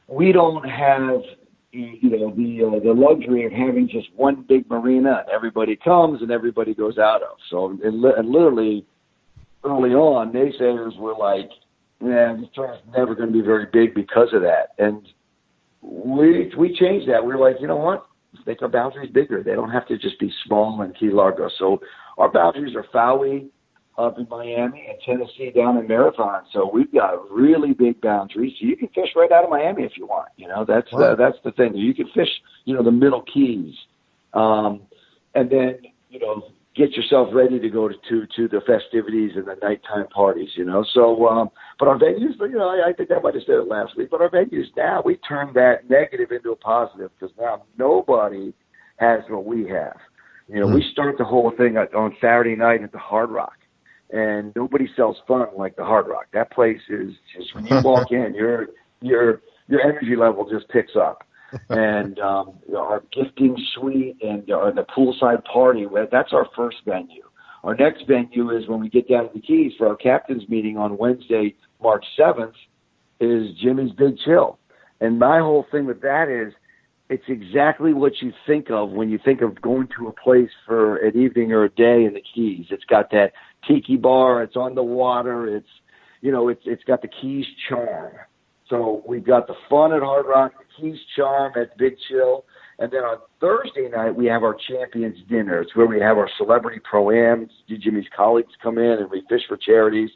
we don't have, the luxury of having just one big marina and everybody comes and everybody goes out of. So, and literally, early on, naysayers were like, this tournament's never going to be very big because of that. And we changed that. We were like, you know what? Let's make our boundaries bigger. They don't have to just be small in Key Largo. So our boundaries are Fowey up in Miami and Tennessee down in Marathon. So we've got really big boundaries. So you can fish right out of Miami if you want. That's the thing. You can fish, the Middle Keys, And then, get yourself ready to go to the festivities and the nighttime parties, So, but our venues, I think I might have said it last week, but our venues now, we turned that negative into a positive because now nobody has what we have. We start the whole thing on Saturday night at the Hard Rock, and nobody sells fun like the Hard Rock. That place is just, when you walk in, your energy level just picks up. And our gifting suite and the poolside party, that's our first venue. Our next venue is when we get down to the Keys for our captain's meeting on Wednesday, March 7th, is Jimmy's Big Chill. And my whole thing with that is it's exactly what you think of when you think of going to a place for an evening or a day in the Keys. It's got that tiki bar. It's on the water. It's got the Keys charm. So we've got the fun at Hard Rock, the Keys charm at Big Chill, and then on Thursday night we have our Champions Dinner. It's where we have our celebrity pro-ams. Jimmy's colleagues come in and we fish for charities,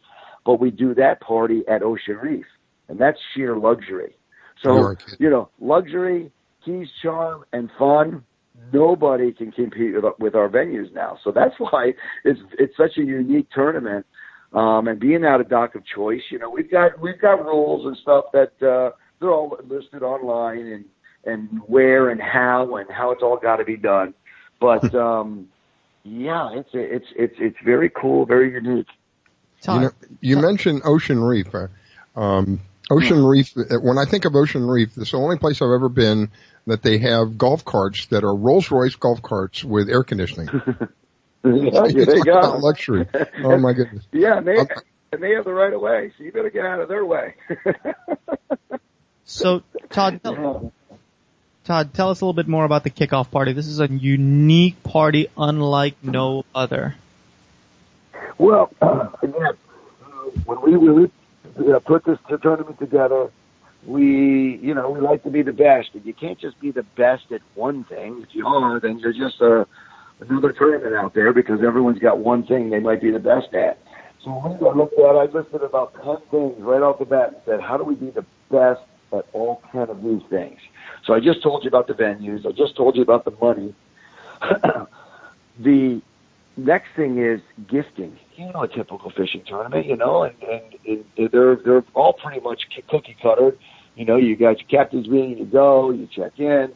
but we do that party at Ocean Reef, and that's sheer luxury. So, luxury, Keys charm, and fun, nobody can compete with our venues now. So that's why it's such a unique tournament. And being out of dock of choice, we've got rules and stuff that they're all listed online and where and how it's all got to be done. But it's very cool, very unique. You mentioned Ocean Reef. Ocean Reef. When I think of Ocean Reef, it's the only place I've ever been that they have golf carts that are Rolls-Royce golf carts with air conditioning. Yeah, they got luxury. Oh my goodness. Yeah, and they have the right of way, so you better get out of their way. So, Todd, tell us a little bit more about the kickoff party. This is a unique party, unlike no other. Well, again, when we put this tournament together, we like to be the best, and you can't just be the best at one thing. If you are, then you're just another tournament out there because everyone's got one thing they might be the best at. So when I listed about 10 things right off the bat and said, how do we be the best at all 10 of these things? So I just told you about the venues. I just told you about the money. The next thing is gifting. A typical fishing tournament, and they're all pretty much cookie cutter. You got your captain's meeting, you go, you check in,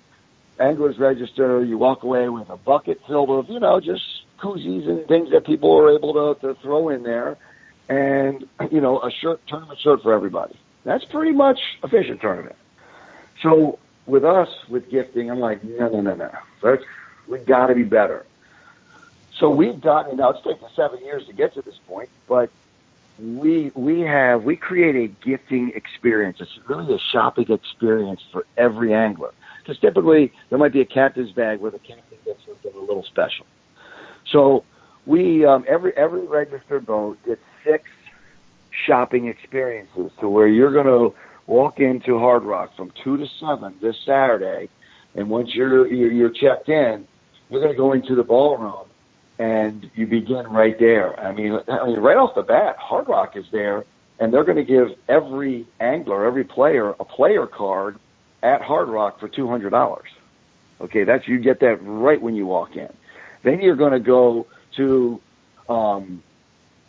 anglers register, you walk away with a bucket filled with, just koozies and things that people are able to throw in there, and, a tournament shirt for everybody. That's pretty much a fishing tournament. So with us, with gifting, I'm like, no. We got to be better. So we've gotten, it's taken 7 years to get to this point, but we create a gifting experience. It's really a shopping experience for every angler. Because typically there might be a captain's bag where the captain gets something a little special. So we every registered boat gets 6 shopping experiences to where you're going to walk into Hard Rock from 2 to 7 this Saturday, and once you're checked in, you're going to go into the ballroom, and you begin right there. I mean, right off the bat, Hard Rock is there, and they're going to give every angler, every player, a player card at Hard Rock for $200. Okay, you get that right when you walk in. Then you're going to go to,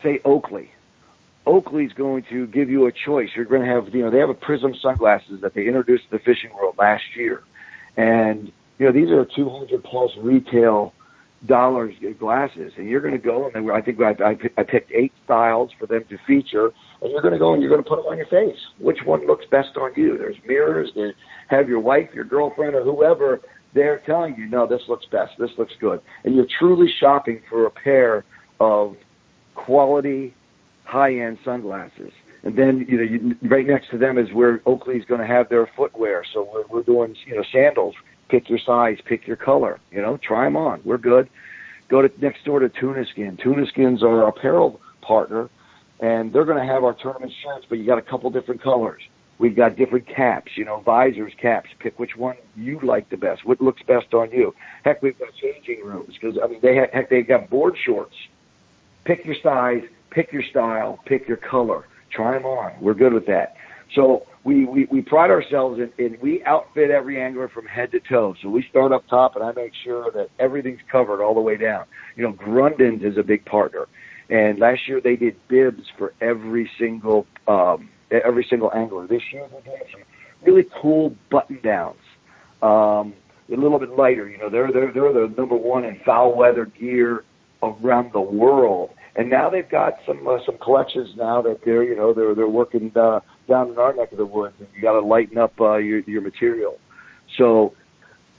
say, Oakley. Oakley's going to give you a choice. You're going to have, they have a Prism sunglasses that they introduced to the fishing world last year. And, these are 200+ retail dollars glasses. And you're going to go, and I think I picked 8 styles for them to feature. And you're going to go and you're going to put them on your face. Which one looks best on you? There's mirrors. Have your wife, your girlfriend, or whoever there telling you, no, this looks best. This looks good. And you're truly shopping for a pair of quality, high-end sunglasses. And then, right next to them is where Oakley's going to have their footwear. So we're doing, sandals. Pick your size, pick your color. Try them on. We're good. Go next door to Tuna Skin. Tuna Skin's our apparel partner, and they're going to have our tournament shirts, but you got a couple different colors. We've got different caps, visors, caps. Pick which one you like the best, what looks best on you. Heck, we've got changing rooms because, they've got board shorts. Pick your size, pick your style, pick your color. Try them on. We're good with that. So we pride ourselves in we outfit every angler from head to toe. So we start up top, and I make sure that everything's covered all the way down. You know, Grundens is a big partner, and last year they did bibs for every single angler. This year they're doing some really cool button downs, a little bit lighter. You know, they're the number one in foul weather gear around the world. And now they've got some collections now that they're working down in our neck of the woods, and you got to lighten up your material. So,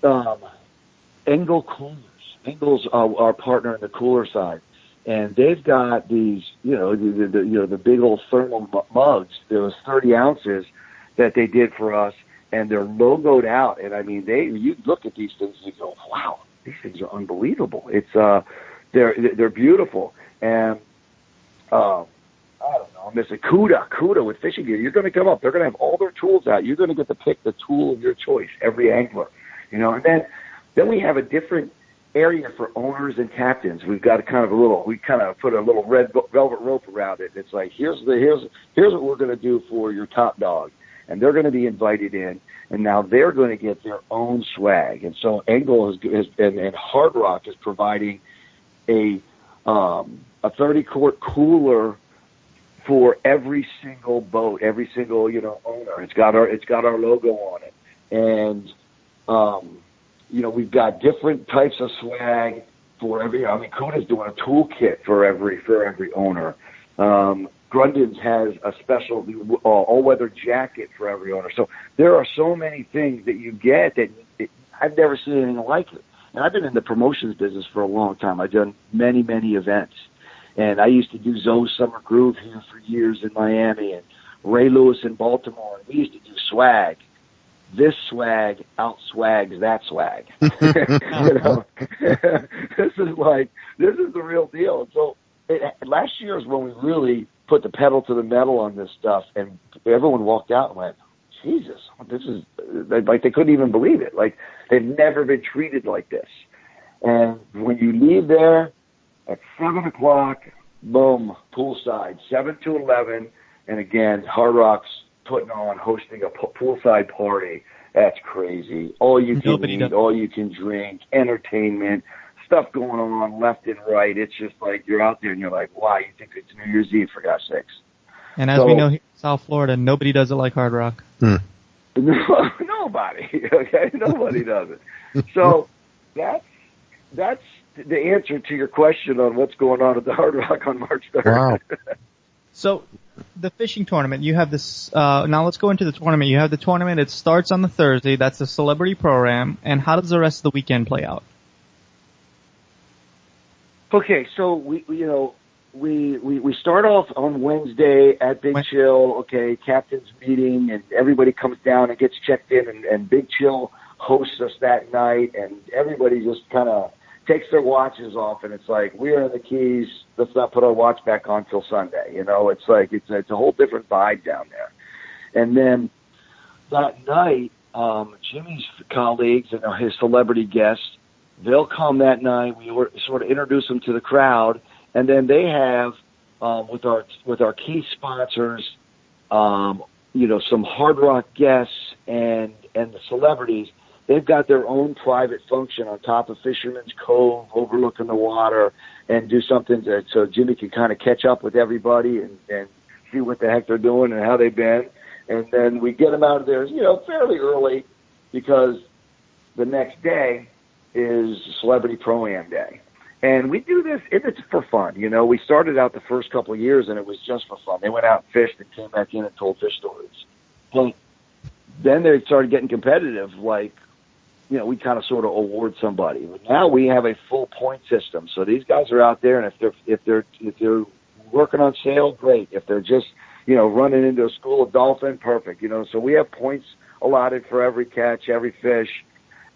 Engel Coolers. Engel's our partner in the cooler side, and they've got these the big old thermal mugs. There was 30 ounces that they did for us, and they're logoed out. And I mean, you look at these things and you go, wow, these things are unbelievable. It's they're beautiful. And, I don't know, Miss Cuda with fishing gear. You're going to come up. They're going to have all their tools out. You're going to get to pick the tool of your choice, every angler, you know. And then we have a different area for owners and captains. We've got we kind of put a little red velvet rope around it. It's like, here's what we're going to do for your top dog. And they're going to be invited in, and now they're going to get their own swag. And so Engel and Hard Rock is providing a 30-quart cooler for every single boat, every single owner. It's got our logo on it, and we've got different types of swag for every. I mean, Kuda's doing a toolkit for every owner. Grundens has a special all-weather jacket for every owner. So there are so many things that you get that I've never seen anything like it. And I've been in the promotions business for a long time. I've done many, many events. And I used to do Zoe's Summer Groove here for years in Miami, and Ray Lewis in Baltimore. And we used to do swag. This swag outswags that swag. This is the real deal. So last year is when we really put the pedal to the metal on this stuff, and everyone walked out and went, Jesus, this is like they couldn't even believe it. Like they've never been treated like this. And when you leave there at 7:00, boom, poolside, 7 to 11, and again, Hard Rock's hosting a poolside party. That's crazy. All you can eat, all you can drink, entertainment, stuff going on left and right. It's just like you're out there and you're like, wow, you think it's New Year's Eve, for God's sakes. And as we know here in South Florida, nobody does it like Hard Rock. Nobody, okay? Nobody does it. So that's the answer to your question on what's going on at the Hard Rock on March 3rd. Wow. So the fishing tournament, you have this, now let's go into the tournament. You have the tournament, it starts on the Thursday, that's the Celebrity Pro-Am, and how does the rest of the weekend play out? Okay, so we start off on Wednesday at Big Chill, okay, captain's meeting, and everybody comes down and gets checked in, and Big Chill hosts us that night, and everybody just kind of takes their watches off, and it's like, we're in the Keys, let's not put our watch back on till Sunday, it's like, it's a whole different vibe down there. And then that night, Jimmy's colleagues and his celebrity guests, they'll come that night, we sort of introduce them to the crowd, and then they have, with our key sponsors, some Hard Rock guests and the celebrities, they've got their own private function on top of Fisherman's Cove, overlooking the water, and do something so Jimmy can kind of catch up with everybody and see what the heck they're doing and how they've been. And then we get them out of there, fairly early, because the next day is Celebrity Pro-Am Day. And we do this, it's for fun. We started out the first couple of years, and it was just for fun. They went out and fished and came back in and told fish stories. But then they started getting competitive, like, we kind of sort of award somebody. But now we have a full point system. So these guys are out there, and if they're working on sale, great. If they're just, running into a school of dolphin, perfect. So we have points allotted for every catch, every fish,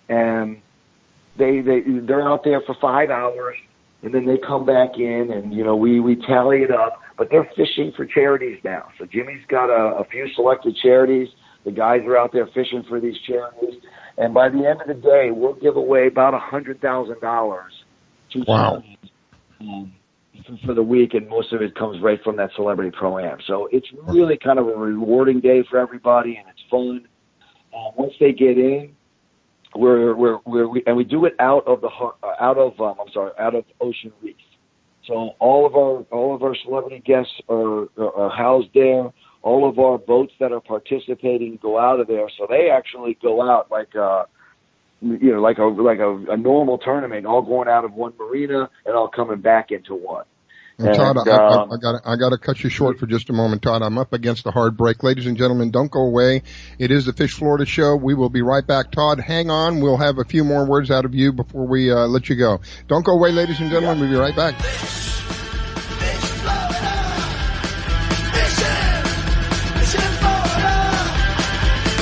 and they're out there for 5 hours, and then they come back in, and we tally it up. But they're fishing for charities now. So Jimmy's got a few selected charities. The guys are out there fishing for these charities. And by the end of the day, we'll give away about $100,000 to charities. for the week, and most of it comes right from that Celebrity Pro-Am. So it's really kind of a rewarding day for everybody, and it's fun. Once they get in, we do it out of Ocean Reef. So all of our celebrity guests are housed there. All of our boats that are participating go out of there. So they actually go out like a normal tournament, all going out of one marina and all coming back into one. And Todd, I got to cut you short for just a moment, Todd. I'm up against a hard break. Ladies and gentlemen, don't go away. It is the Fish Florida Show. We will be right back. Todd, hang on. We'll have a few more words out of you before we let you go. Don't go away, ladies and gentlemen. We'll be right back.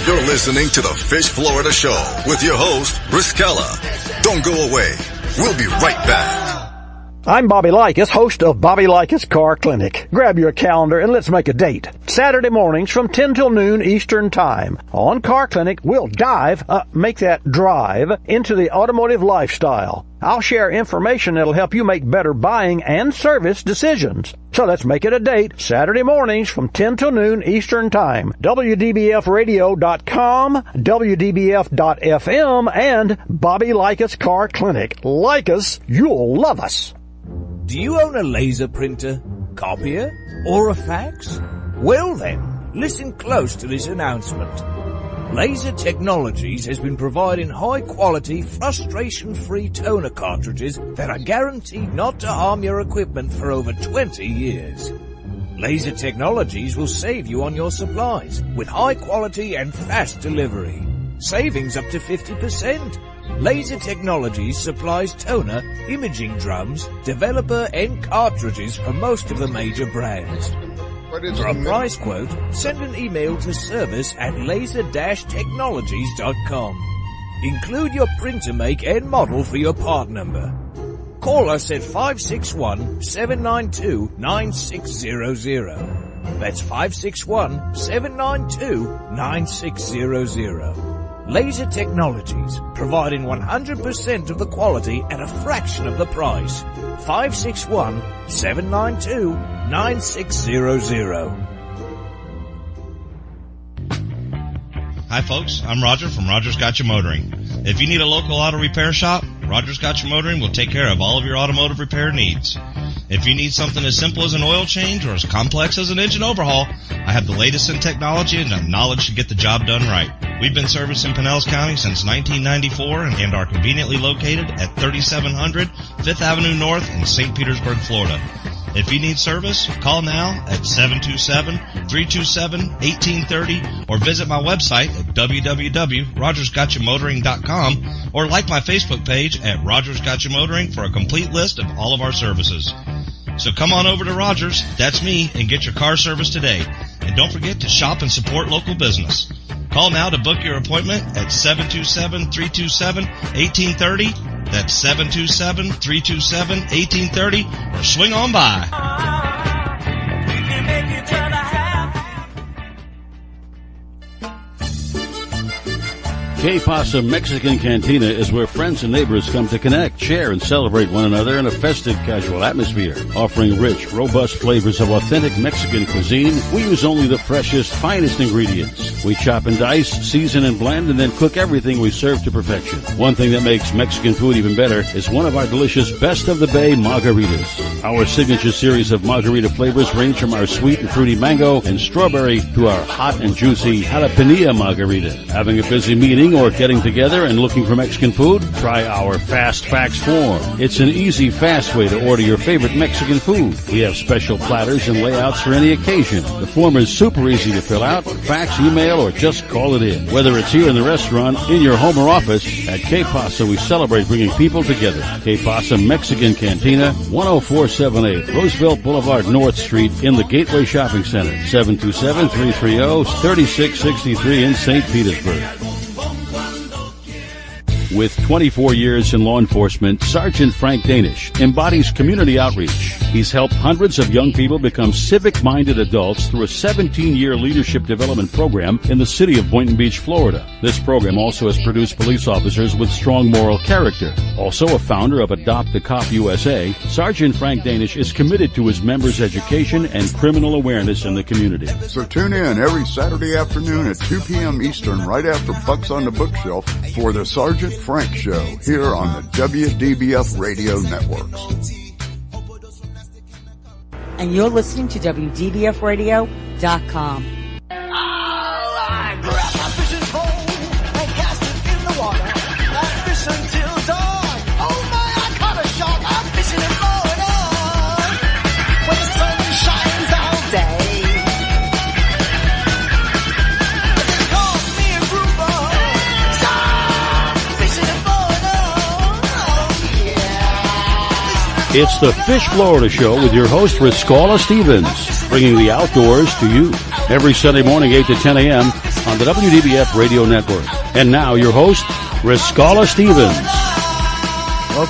You're listening to the Fish Florida Show with your host, Briskella. Don't go away. We'll be right back. I'm Bobby Likas, host of Bobby Likas Car Clinic. Grab your calendar and let's make a date. Saturday mornings from 10 till noon Eastern Time. On Car Clinic, we'll drive into the automotive lifestyle. I'll share information that'll help you make better buying and service decisions. So let's make it a date. Saturday mornings from 10 till noon Eastern Time. WDBFradio.com, WDBF.FM, and Bobby Likas Car Clinic. Like us, you'll love us. Do you own a laser printer, copier, or a fax? Well then, listen close to this announcement. Laser Technologies has been providing high-quality, frustration-free toner cartridges that are guaranteed not to harm your equipment for over 20 years. Laser Technologies will save you on your supplies with high-quality and fast delivery. Savings up to 50%. Laser Technologies supplies toner, imaging drums, developer, and cartridges for most of the major brands. For a price quote, send an email to service@laser-technologies.com. Include your printer make and model for your part number. Call us at 561-792-9600. That's 561-792-9600. Laser Technologies, providing 100% of the quality at a fraction of the price. 561-792-9600. Hi folks, I'm Roger from Rogers Gotcha Motoring. If you need a local auto repair shop, Rogers Gotcha Motoring will take care of all of your automotive repair needs. If you need something as simple as an oil change or as complex as an engine overhaul, I have the latest in technology and the knowledge to get the job done right. We've been servicing Pinellas County since 1994 and are conveniently located at 3700 5th Avenue North in St. Petersburg, Florida. If you need service, call now at 727-327-1830 or visit my website at www.rogersgotchamotoring.com or like my Facebook page at Rogers Gotcha Motoring for a complete list of all of our services. So come on over to Rogers, that's me, and get your car service today. And don't forget to shop and support local business. Call now to book your appointment at 727-327-1830. That's 727-327-1830, or swing on by. Que Pasa Mexican Cantina is where friends and neighbors come to connect, share, and celebrate one another in a festive, casual atmosphere. Offering rich, robust flavors of authentic Mexican cuisine, we use only the freshest, finest ingredients. We chop and dice, season and blend, and then cook everything we serve to perfection. One thing that makes Mexican food even better is one of our delicious Best of the Bay margaritas. Our signature series of margarita flavors range from our sweet and fruity mango and strawberry to our hot and juicy jalapeno margarita. Having a busy meeting or getting together and looking for Mexican food? Try our Fast Fax form. It's an easy, fast way to order your favorite Mexican food. We have special platters and layouts for any occasion. The form is super easy to fill out, fax, email, or just call it in. Whether it's here in the restaurant, in your home or office, at Que Pasa we celebrate bringing people together. Que Pasa Mexican Cantina, 10478 Roosevelt Boulevard North Street in the Gateway Shopping Center, 727-330-3663 in St. Petersburg. With 24 years in law enforcement, Sergeant Frank Danish embodies community outreach. He's helped hundreds of young people become civic-minded adults through a 17-year leadership development program in the city of Boynton Beach, Florida. This program also has produced police officers with strong moral character. Also a founder of Adopt a Cop USA, Sergeant Frank Danish is committed to his members' education and criminal awareness in the community. So tune in every Saturday afternoon at 2 p.m. Eastern, right after Bucks on the Bookshelf, for the Sergeant Frank Show here on the WDBF Radio Networks. And you're listening to WDBFradio.com. It's the Fish Florida Show with your host, Riscala Stevens, bringing the outdoors to you every Sunday morning, 8 to 10 a.m. on the WDBF Radio Network. And now, your host, Riscala Stevens.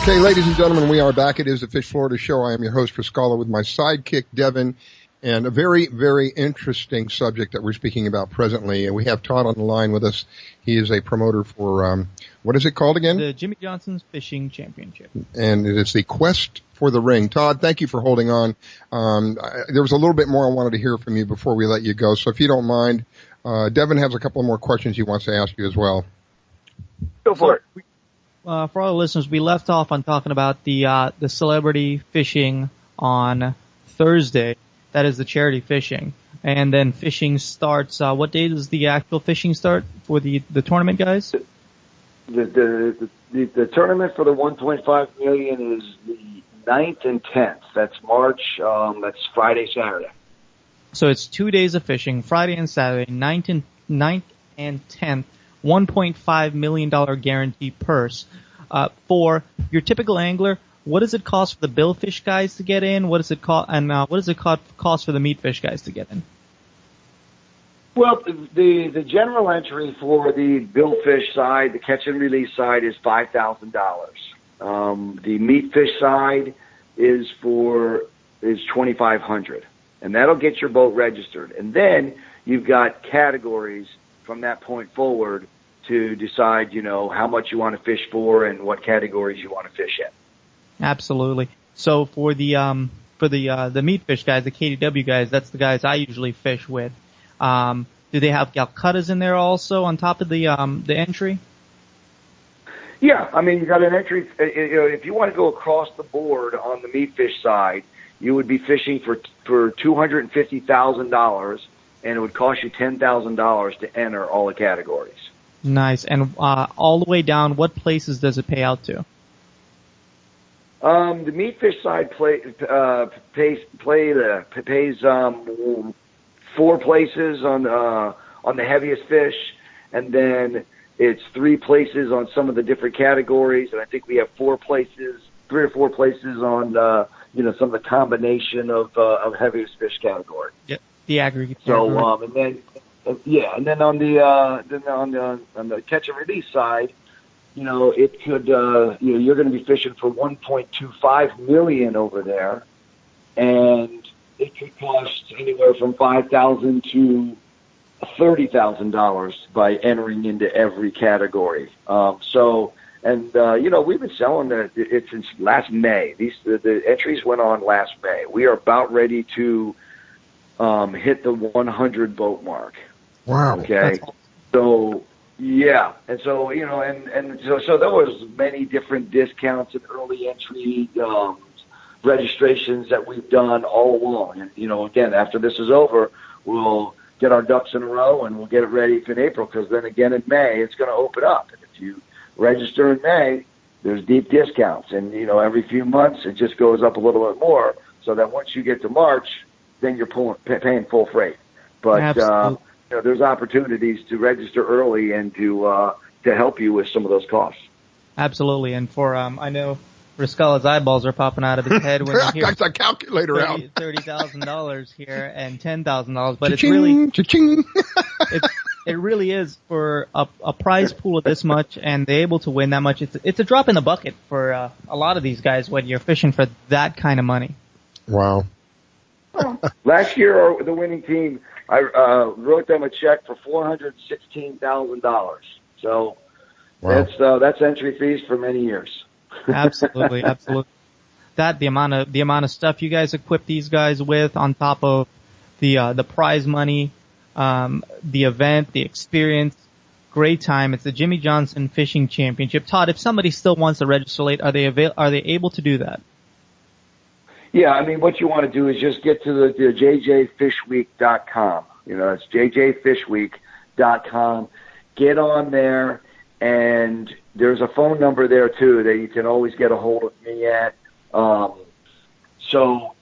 Okay, ladies and gentlemen, we are back. It is the Fish Florida Show. I am your host, Riscala, with my sidekick, Devin, and a very, very interesting subject that we're speaking about presently. And we have Todd on the line with us. He is a promoter for, what is it called again? The Jimmy Johnson's Fishing Championship. And it is the Quest for the Ring. Todd, thank you for holding on. There was a little bit more I wanted to hear from you before we let you go. So if you don't mind, Devin has a couple more questions he wants to ask you as well. Go for it. For all the listeners, we left off on talking about the celebrity fishing on Thursday. That is the charity fishing. And then fishing starts, what day does the actual fishing start for the tournament, guys? The tournament for the 1.5 million is the 9th and 10th. That's March. That's Friday, Saturday. So it's 2 days of fishing, Friday and Saturday, 9th and 10th, $1.5 million guarantee purse. For your typical angler, what does it cost for the billfish guys to get in? What does it cost, and what does it cost for the meatfish guys to get in? Well, the general entry for the billfish side, the catch and release side, is $5,000. The meatfish side is $2,500, and that'll get your boat registered. And then you've got categories from that point forward to decide, how much you want to fish for and what categories you want to fish in. Absolutely. So for the meatfish guys, the KDW guys, that's the guys I usually fish with. Do they have Calcuttas in there also on top of the entry? Yeah, I mean, you got an entry. If you want to go across the board on the meatfish side, you would be fishing for $250,000, and it would cost you $10,000 to enter all the categories. Nice. And all the way down, what places does it pay out to? The meatfish side pays 4 places on the heaviest fish, and then it's 3 places on some of the different categories, and I think we have 3 or 4 places on some of the combination of heaviest fish category. Yep, the aggregate. So and then on the catch and release side, it could you're going to be fishing for $1.25 million over there, and it could cost anywhere from $5,000 to $30,000 by entering into every category. We've been selling it since last May. The entries went on last May. We are about ready to hit the 100 boat mark. Wow. Okay. So yeah, and so so there was many different discounts and early entry registrations that we've done all along. And again, after this is over, we'll get our ducks in a row and we'll get it ready for April, because then again in May it's going to open up. And if you register in May, there's deep discounts, and every few months it just goes up a little bit more, so that once you get to March, then you're paying full freight. But there's opportunities to register early and to help you with some of those costs. Absolutely. And for I know Riscala's eyeballs are popping out of his head when he hears a calculator out. $30,000 here and $10,000, but cha-ching, it's really It really is for a prize pool of this much, and they're able to win that much. It's a drop in the bucket for a lot of these guys when you're fishing for that kind of money. Wow. Last year, the winning team, I wrote them a check for $416,000. So that's entry fees for many years. Absolutely. The amount of stuff you guys equip these guys with on top of the prize money, the event, the experience, great time. It's the Jimmy Johnson Fishing Championship. Todd, if somebody still wants to register late, are they able to do that? Yeah, I mean, what you want to do is just get to the jjfishweek.com. It's jjfishweek.com. Get on there, and there's a phone number there, too, that you can always get a hold of me at. So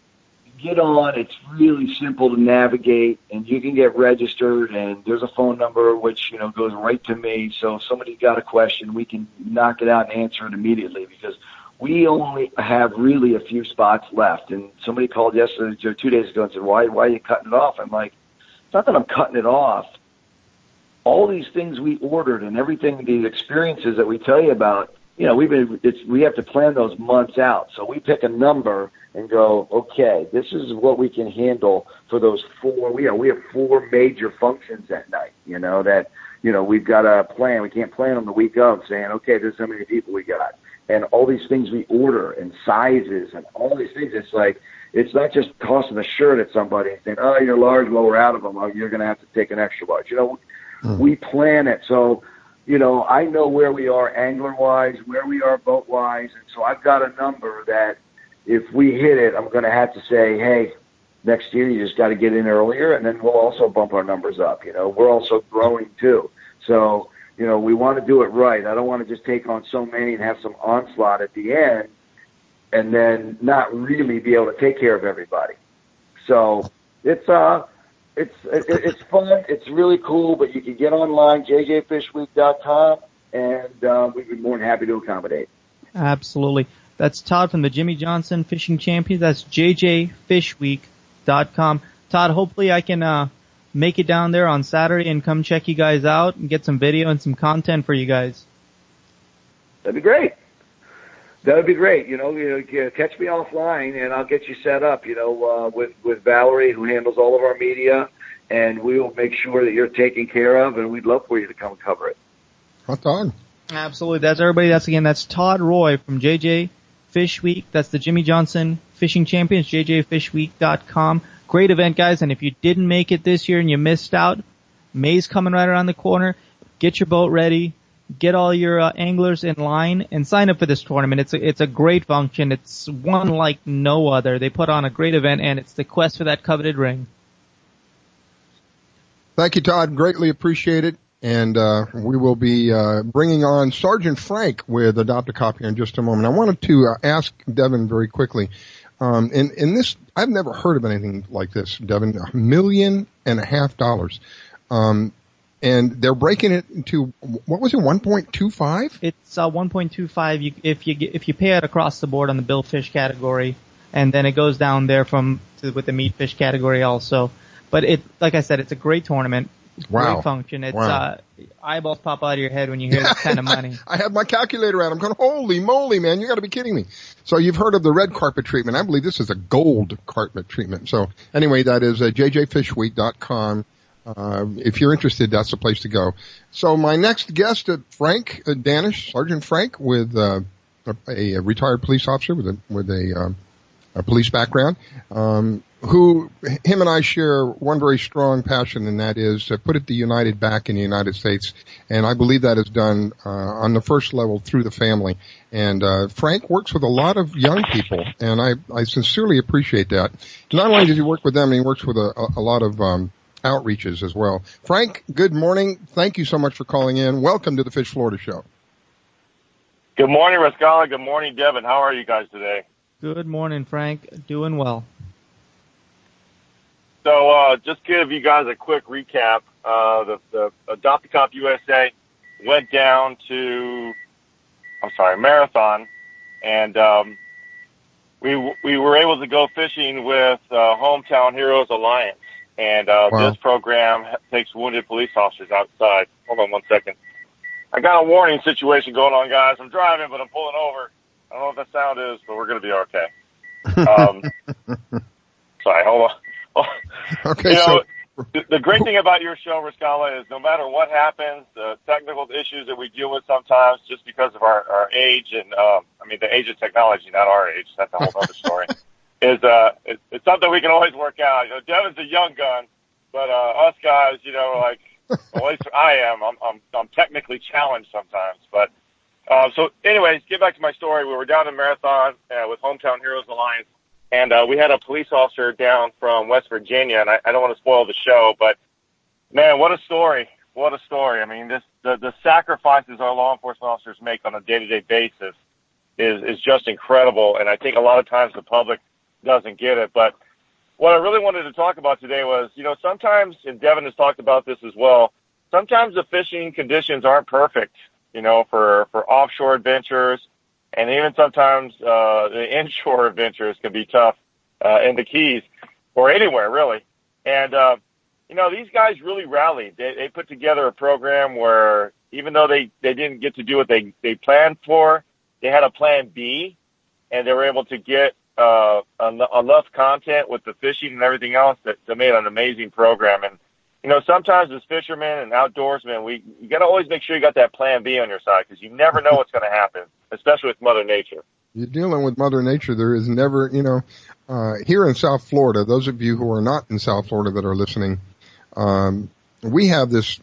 get on. It's really simple to navigate, and you can get registered, and there's a phone number which, goes right to me. So if somebody's got a question, we can knock it out and answer it immediately, because we only have really a few spots left. And somebody called yesterday or 2 days ago and said, why are you cutting it off? I'm like, it's not that I'm cutting it off. All these things we ordered and everything, these experiences that we tell you about, we have to plan those months out. So we pick a number and go, okay, this is what we can handle for those four. We have four major functions that night, we've got to plan. We can't plan on the week of saying, okay, there's so many people we got. And all these things we order and sizes and all these things, it's like, it's not just tossing a shirt at somebody and saying, oh, you're large, well, we're out of them. Oh, you're going to have to take an extra large. We plan it. So, I know where we are angler-wise, where we are boat-wise. And so I've got a number that if we hit it, I'm going to have to say, hey, next year you just got to get in earlier. And then we'll also bump our numbers up. We're also growing too. So, we want to do it right. I don't want to just take on so many and have some onslaught at the end and then not really be able to take care of everybody. So it's fun. It's really cool, but you can get online, jjfishweek.com, and we'd be more than happy to accommodate. Absolutely. That's Todd from the Jimmy Johnson Fishing Champions. That's jjfishweek.com. Todd, hopefully I can make it down there on Saturday and come check you guys out and get some video and some content for you guys. That'd be great. That would be great. Catch me offline and I'll get you set up, with Valerie, who handles all of our media, and we will make sure that you're taken care of, and we'd love for you to come cover it. Hot dog. Absolutely. That's everybody. That's Todd Roy from JJ Fish Week. That's the Jimmy Johnson Fishing Champions, jjfishweek.com. Great event, guys, and if you didn't make it this year and you missed out, May's coming right around the corner. Get your boat ready. Get all your anglers in line and sign up for this tournament. It's a great function. It's one like no other. They put on a great event, and it's the quest for that coveted ring. Thank you, Todd. Greatly appreciate it. And we will be bringing on Sergeant Frank with Adopt a Copy in just a moment. I wanted to ask Devin very quickly. In this, I've never heard of anything like this, Devin. $1.5 million. And they're breaking it into, what was it, 1.25? It's 1.25 if you pay it across the board on the billfish category, and then it goes down there with the meatfish category also. But like I said, it's a great tournament. Wow. Great function. It's eyeballs pop out of your head when you hear this kind of money. I have my calculator out. I'm going, holy moly, man, you got to be kidding me. So you've heard of the red carpet treatment. I believe this is a gold carpet treatment. So anyway, that is jjfishweek.com. If you're interested, that's the place to go. So my next guest, Frank Danish, Sergeant Frank, with a retired police officer with a police background, who him and I share one very strong passion, and that is to put it the United back in the United States. And I believe that is done on the first level through the family. And Frank works with a lot of young people, and I sincerely appreciate that. Not only does he work with them, he works with a lot of outreaches as well. Frank, good morning. Thank you so much for calling in. Welcome to the Fish Florida Show. Good morning, Rascala. Good morning, Devin. How are you guys today? Good morning, Frank. Doing well. So just give you guys a quick recap. The Adopt a Cop USA went down to, Marathon, and we were able to go fishing with Hometown Heroes Alliance. And Wow. this program takes wounded police officers outside. Hold on one second. I got a warning situation going on, guys. I'm driving, but I'm pulling over. I don't know what that sound is, but we're going to be okay. Sorry, hold on. Okay, the great thing about your show, Riscala, is no matter what happens, the technical issues that we deal with sometimes just because of our age and, the age of technology, not our age. That's a whole other story. It's something we can always work out. Devin's a young gun, but us guys, at least I am. I'm technically challenged sometimes. But so, anyways, get back to my story. We were down in Marathon with Hometown Heroes Alliance, and we had a police officer down from West Virginia. And I don't want to spoil the show, but man, what a story! What a story! I mean, the sacrifices our law enforcement officers make on a day-to-day basis is just incredible. And I think a lot of times the public doesn't get it. But what I really wanted to talk about today was, sometimes, and Devin has talked about this as well, sometimes the fishing conditions aren't perfect, for offshore adventures, and even sometimes the inshore adventures can be tough in the Keys or anywhere, really. And, these guys really rallied. They put together a program where even though they didn't get to do what they planned for, they had a plan B, and they were able to get enough content with the fishing and everything else that made an amazing program. And, sometimes as fishermen and outdoorsmen, you got to always make sure you got that plan B on your side, because you never know what's going to happen, especially with Mother Nature. You're dealing with Mother Nature. There is never, here in South Florida, those of you who are not in South Florida that are listening, we have this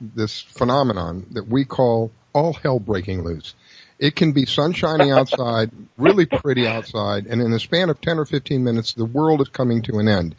phenomenon that we call all hell breaking loose. It can be sun shining outside, really pretty outside, and in the span of 10 or 15 minutes, the world is coming to an end.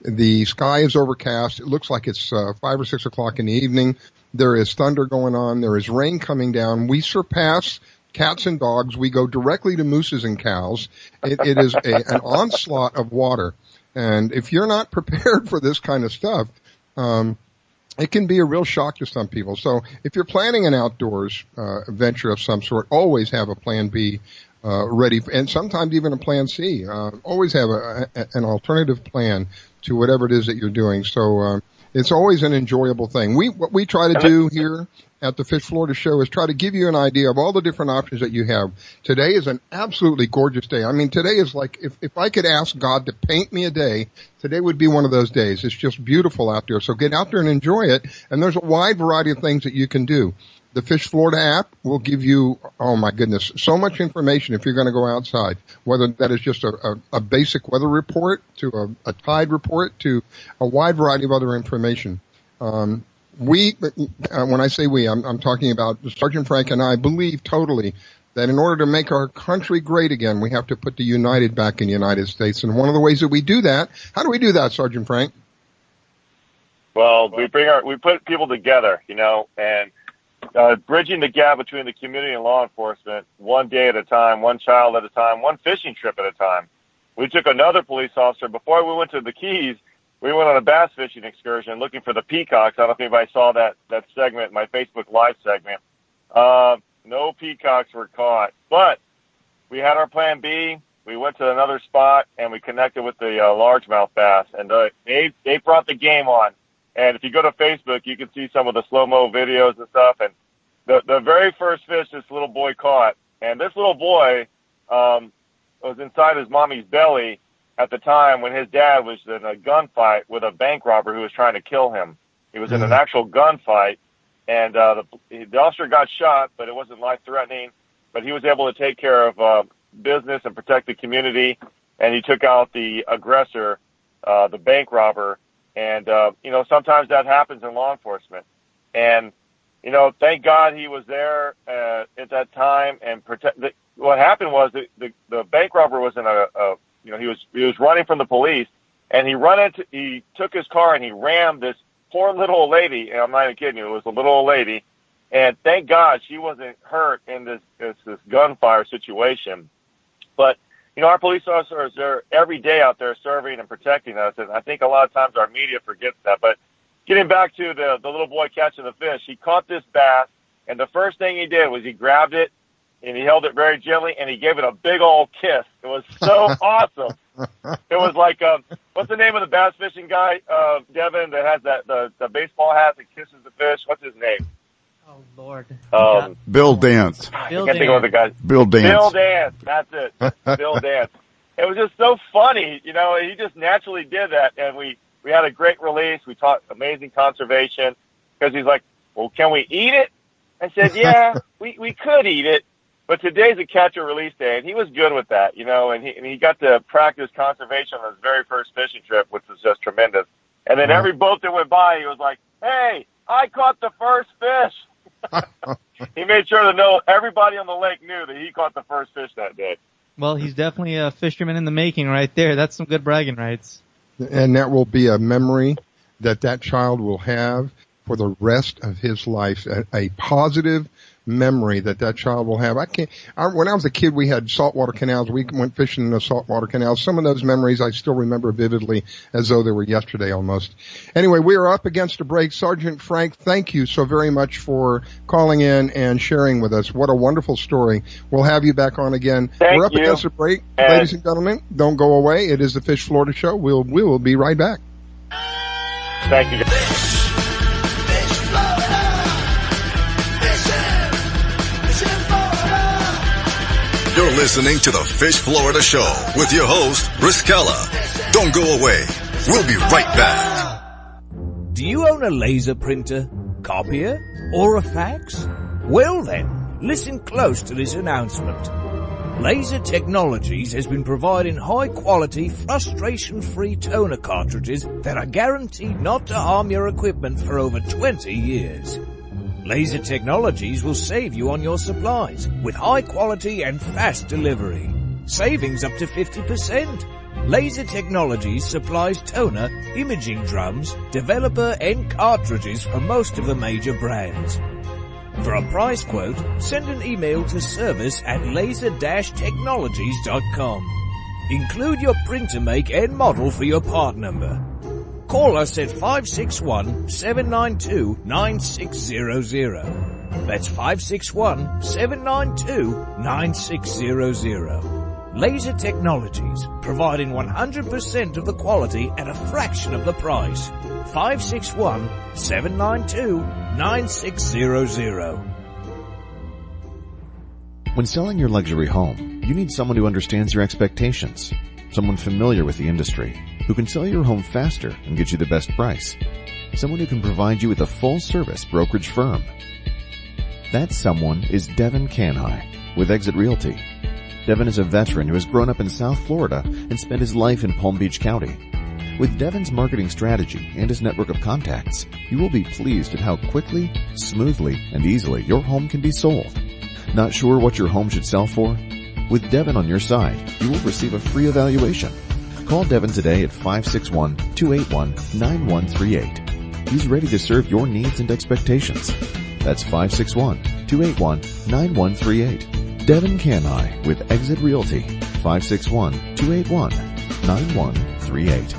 The sky is overcast. It looks like it's 5 or 6 o'clock in the evening. There is thunder going on. There is rain coming down. We surpass cats and dogs. We go directly to mooses and cows. It is an onslaught of water. And if you're not prepared for this kind of stuff, it can be a real shock to some people. So if you're planning an outdoors venture of some sort, always have a plan B ready, and sometimes even a plan C. Always have an alternative plan to whatever it is that you're doing. So it's always an enjoyable thing. What we try to do here at the Fish Florida Show is try to give you an idea of all the different options that you have. Today is an absolutely gorgeous day. I mean, today is like, if I could ask God to paint me a day, today would be one of those days. It's just beautiful out there. So get out there and enjoy it. And there's a wide variety of things that you can do. The Fish Florida app will give you, oh my goodness, so much information if you're going to go outside, whether that is just a basic weather report to a tide report to a wide variety of other information. When I say we, I'm talking about Sergeant Frank and I believe totally that in order to make our country great again, we have to put the United back in the United States. And one of the ways that we do that, how do we do that, Sergeant Frank? Well, we put people together, and bridging the gap between the community and law enforcement, one day at a time, one child at a time, one fishing trip at a time. We took another police officer. Before we went to the Keys, we went on a bass fishing excursion looking for the peacocks. I don't know if anybody saw that segment, my Facebook Live segment. No peacocks were caught. But we had our plan B. We went to another spot, and we connected with the largemouth bass. And they brought the game on. And if you go to Facebook, you can see some of the slow-mo videos and stuff. And the very first fish this little boy caught, and this little boy was inside his mommy's belly at the time when his dad was in a gunfight with a bank robber who was trying to kill him. He was in an actual gunfight, and the officer got shot, but it wasn't life-threatening. But he was able to take care of business and protect the community, and he took out the aggressor, the bank robber. And, sometimes that happens in law enforcement. And, thank God he was there at that time and what happened was the bank robber was in he was running from the police, and he took his car and he rammed this poor little old lady. And I'm not even kidding you. It was a little old lady. And thank God she wasn't hurt in this gunfire situation. But, our police officers are every day out there serving and protecting us, and I think a lot of times our media forgets that. But getting back to the little boy catching the fish, he caught this bass, and the first thing he did was he grabbed it, and he held it very gently, and he gave it a big old kiss. It was so awesome. It was like, what's the name of the bass fishing guy, Devin, that has the baseball hat that kisses the fish? What's his name? Oh, Lord. Bill Dance. I can't think of the guy. Bill Dance. Bill Dance. That's it. Bill Dance. It was just so funny. You know, he just naturally did that. And we had a great release. We taught amazing conservation because he's like, well, can we eat it? I said, yeah, we could eat it. But today's a catch or release day, and he was good with that, you know, and he got to practice conservation on his very first fishing trip, which was just tremendous. And then every boat that went by, he was like, hey, I caught the first fish. He made sure to know everybody on the lake knew that he caught the first fish that day. Well, he's definitely a fisherman in the making right there. That's some good bragging rights. And that will be a memory that child will have for the rest of his life, a positive memory that child will have. When I was a kid, we had saltwater canals. We went fishing in the saltwater canals. Some of those memories I still remember vividly as though they were yesterday almost. Anyway, we are up against a break. Sergeant Frank, thank you so very much for calling in and sharing with us. What a wonderful story. We'll have you back on again. We're up against a break. Ladies and gentlemen, don't go away. It is the Fish Florida Show. We will be right back. Thank you. You're listening to the Fish Florida Show with your host, Briskella. Don't go away. We'll be right back. Do you own a laser printer, copier, or a fax? Well then, listen close to this announcement. Laser Technologies has been providing high-quality, frustration-free toner cartridges that are guaranteed not to harm your equipment for over 20 years. Laser Technologies will save you on your supplies with high quality and fast delivery. Savings up to 50%. Laser Technologies supplies toner, imaging drums, developer and cartridges for most of the major brands. For a price quote, send an email to service@laser-technologies.com. Include your printer make and model for your part number. Call us at 561-792-9600. That's 561-792-9600. Laser Technologies, providing 100% of the quality at a fraction of the price. 561-792-9600. When selling your luxury home, you need someone who understands your expectations. Someone familiar with the industry, who can sell your home faster and get you the best price. Someone who can provide you with a full-service brokerage firm. That someone is Devin Canhigh with Exit Realty. Devin is a veteran who has grown up in South Florida and spent his life in Palm Beach County. With Devin's marketing strategy and his network of contacts, you will be pleased at how quickly, smoothly, and easily your home can be sold. Not sure what your home should sell for? With Devin on your side, you will receive a free evaluation. Call Devin today at 561-281-9138. He's ready to serve your needs and expectations. That's 561-281-9138. Devin Canhigh with Exit Realty, 561-281-9138.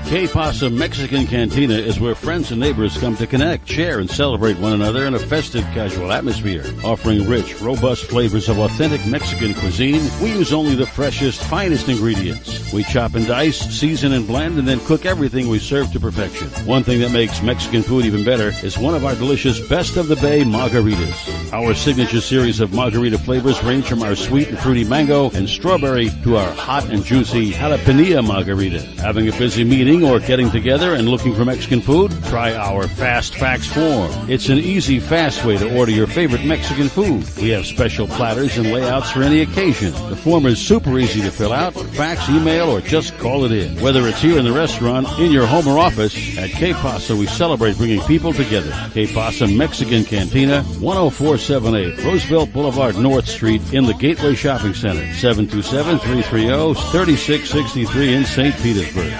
Que Pasa Mexican Cantina is where friends and neighbors come to connect, share, and celebrate one another in a festive, casual atmosphere. Offering rich, robust flavors of authentic Mexican cuisine, we use only the freshest, finest ingredients. We chop and dice, season and blend, and then cook everything we serve to perfection. One thing that makes Mexican food even better is one of our delicious Best of the Bay margaritas. Our signature series of margarita flavors range from our sweet and fruity mango and strawberry to our hot and juicy jalapeno margarita. Having a busy meeting or getting together and looking for Mexican food? Try our Fast Fax form. It's an easy, fast way to order your favorite Mexican food. We have special platters and layouts for any occasion. The form is super easy to fill out, fax, email, or just call it in. Whether it's here in the restaurant, in your home or office, at Que Pasa we celebrate bringing people together. Que Pasa Mexican Cantina, 10478 Roosevelt Boulevard North Street in the Gateway Shopping Center, 727-330-3663 in St. Petersburg.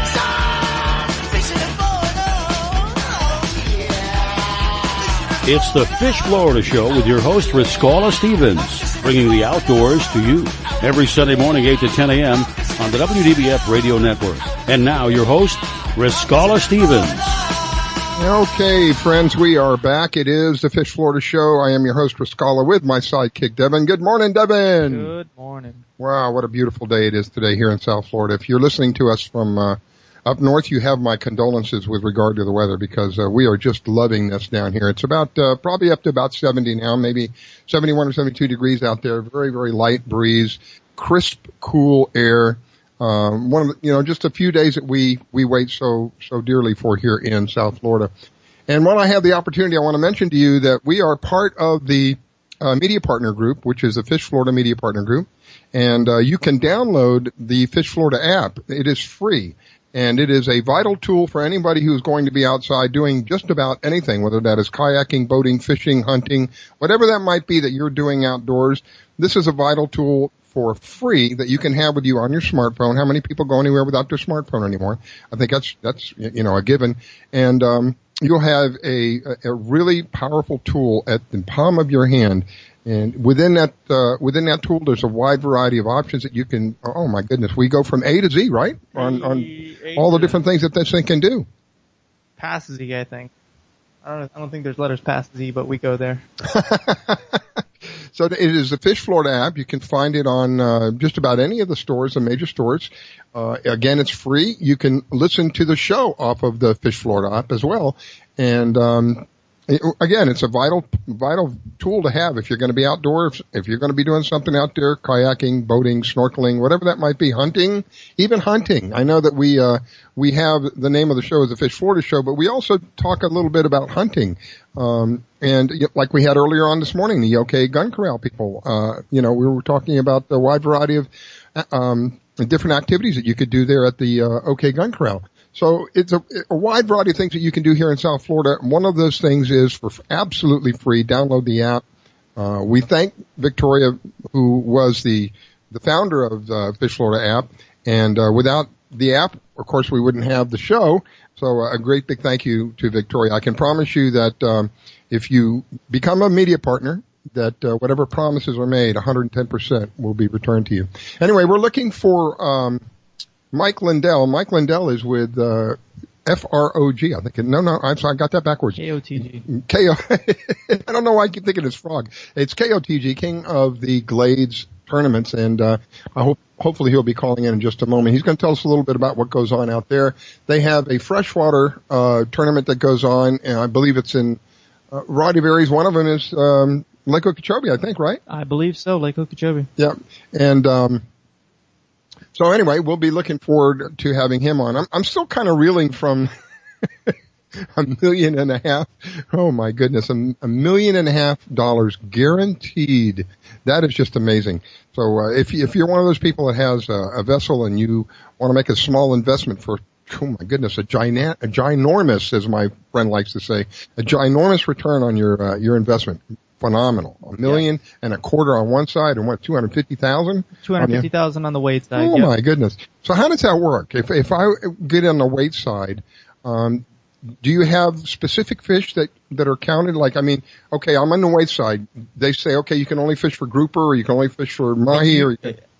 Stop It's the Fish Florida Show with your host, Riscala Stevens, bringing the outdoors to you every Sunday morning, 8 to 10 a.m. on the WDBF Radio Network. And now your host, Riscala Stevens. Okay, friends, we are back. It is the Fish Florida Show. I am your host, Riscala, with my sidekick, Devin. Good morning, Devin. Good morning. Wow, what a beautiful day it is today here in South Florida. If you're listening to us from up north, you have my condolences with regard to the weather, because we are just loving this down here. It's about probably up to about 70 now, maybe 71 or 72 degrees out there. Very, very light breeze, crisp, cool air. One of the, just a few days that we wait so dearly for here in South Florida. And while I have the opportunity, I want to mention to you that we are part of the Media Partner Group, which is the Fish Florida Media Partner Group. And you can download the Fish Florida app. It is free. And it is a vital tool for anybody who's going to be outside doing just about anything, whether that is kayaking, boating, fishing, hunting, whatever that might be that you're doing outdoors. This is a vital tool for free that you can have with you on your smartphone. How many people go anywhere without their smartphone anymore? I think that's a given. And you'll have a really powerful tool at the palm of your hand. And within that tool, there's a wide variety of options that you can. Oh my goodness, we go from A to Z, right? On all the different things that this thing can do. Past Z, I think. I don't think there's letters past Z, but we go there. So it is the Fish Florida app. You can find it on just about any of the stores, the major stores. Again, it's free. You can listen to the show off of the Fish Florida app as well. And again, it's a vital tool to have if you're going to be outdoors, if you're going to be doing something out there, kayaking, boating, snorkeling, whatever that might be, hunting, even hunting. I know that we have the name of the show is the Fish Florida Show, but we also talk a little bit about hunting. And like we had earlier on this morning, the OK Gun Corral people, we were talking about the wide variety of different activities that you could do there at the OK Gun Corral. So it's a wide variety of things that you can do here in South Florida. One of those things is for absolutely free. Download the app. We thank Victoria, who was the founder of the Fish Florida app. And without the app, of course, we wouldn't have the show. So a great big thank you to Victoria. I can promise you that if you become a media partner, that whatever promises are made, 110% will be returned to you. Anyway, we're looking for Mike Lindell. Mike Lindell is with FROG. I think. I'm sorry, I got that backwards. KOTG. I don't know why I keep thinking it's Frog. It's KOTG, King of the Glades Tournaments, and hopefully he'll be calling in just a moment. He's going to tell us a little bit about what goes on out there. They have a freshwater tournament that goes on, and I believe it's in a variety of areas. One of them is Lake Okeechobee, I think, right? I believe so, Lake Okeechobee. Yeah, and so anyway, we'll be looking forward to having him on. I'm still kind of reeling from $1.5 million. Oh my goodness, $1.5 million guaranteed. That is just amazing. So if you're one of those people that has a vessel and you want to make a small investment for, oh my goodness, a ginormous, as my friend likes to say, a ginormous return on your investment. Phenomenal. $1.25 million on one side and what, 250,000? 250,000 on the weight side. Oh my goodness. So how does that work? If I get on the weight side, do you have specific fish that are counted? Like, I mean, okay, I'm on the weight side. They say, okay, you can only fish for grouper, or you can only fish for mahi, or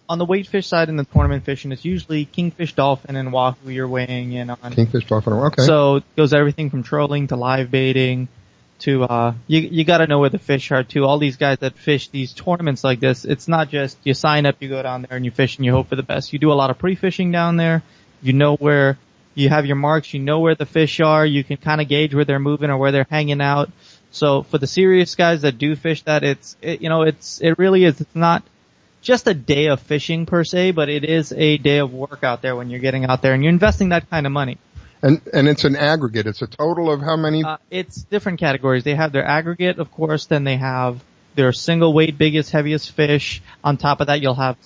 on the weight fish side in the tournament fishing, it's usually kingfish, dolphin, and wahoo you're weighing in on. Kingfish, dolphin, okay. So it goes everything from trolling to live baiting to, you gotta know where the fish are too. All these guys that fish these tournaments like this, it's not just you sign up, you go down there and you fish and you hope for the best. You do a lot of pre-fishing down there. You know where you have your marks, you know where the fish are, you can kind of gauge where they're moving or where they're hanging out. So for the serious guys that do fish that, it really is, it's not just a day of fishing per se, but it is a day of work out there when you're getting out there and you're investing that kind of money. And it's an aggregate. It's a total of how many? It's different categories. They have their aggregate, of course, then they have their single weight, biggest, heaviest fish. On top of that, you'll have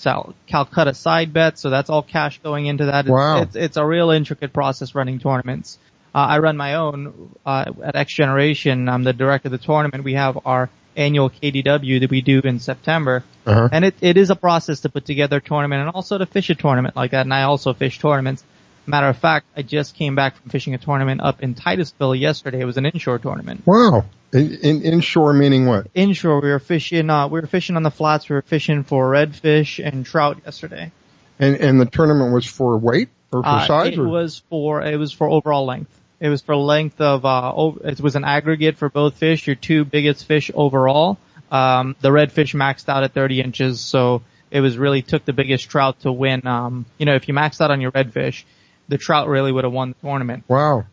Calcutta side bets, so that's all cash going into that. Wow. It's a real intricate process running tournaments. I run my own at X Generation. I'm the director of the tournament. We have our annual KDW that we do in September. And it is a process to put together a tournament and also to fish a tournament like that. And I also fish tournaments. Matter of fact, I just came back from fishing a tournament up in Titusville yesterday. It was an inshore tournament. Wow. Inshore meaning what? Inshore, we were fishing on the flats. We were fishing for redfish and trout yesterday. And the tournament was for weight or for size? It was for overall length. It was for length of, it was an aggregate for both fish, your two biggest fish overall. The redfish maxed out at 30 inches, so it was really took the biggest trout to win. If you maxed out on your redfish, the trout really would have won the tournament. Wow.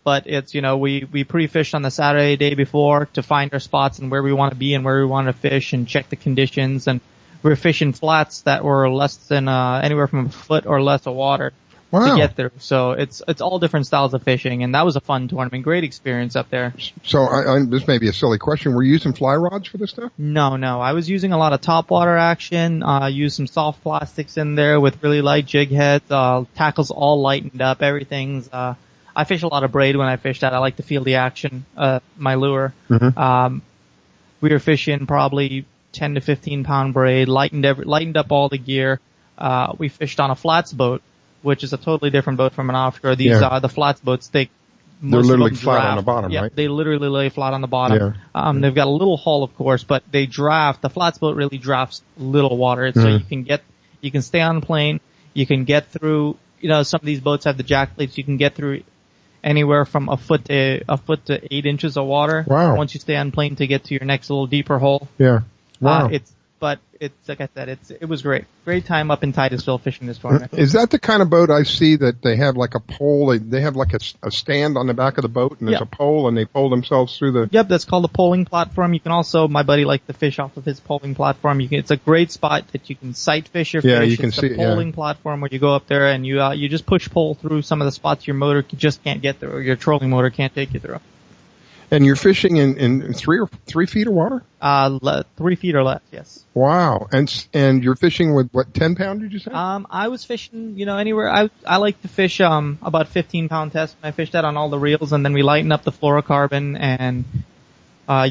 But it's, we pre-fished on the Saturday day before to find our spots and where we want to be and where we want to fish and check the conditions. And we were fishing flats that were less than, anywhere from a foot or less of water. Wow. To get through. So it's all different styles of fishing, and that was a fun tournament. Great experience up there. So this may be a silly question. Were you using fly rods for this stuff? No. I was using a lot of topwater action, used some soft plastics in there with really light jig heads, tackles all lightened up, everything's, I fish a lot of braid when I fish that. I like to feel the action, my lure. Mm-hmm. We were fishing probably 10 to 15 pound braid, lightened up all the gear. We fished on a flats boat, which is a totally different boat from an offshore. These are the flats boats. They're literally flat on the bottom, yeah, right? They literally lay flat on the bottom. Yeah. They've got a little hull, of course, but they draft. The flats boat really drafts little water, so you can stay on plane. You can get through. Some of these boats have the jack plates. You can get through anywhere from a foot to 8 inches of water. Wow. Once you stay on plane to get to your next little deeper hole. Yeah. Wow. But it's like I said, it was great. Great time up in Titusville fishing this tournament. Is that the kind of boat I see that they have like a pole? They have like a stand on the back of the boat, and there's a pole, and they pole themselves through the. Yep, that's called a poling platform. You can also, my buddy likes to fish off of his poling platform. It's a great spot that you can sight fish your fish. Yeah, you can see it. It's a poling platform where you go up there and you just push pole through some of the spots your motor just can't get through, or your trolling motor can't take you through. And you're fishing in 3 feet of water? 3 feet or less, yes. Wow. And you're fishing with what, 10 pound, did you say? I was fishing, anywhere. I like to fish, about 15 pound test. I fish that on all the reels, and then we lighten up the fluorocarbon, and,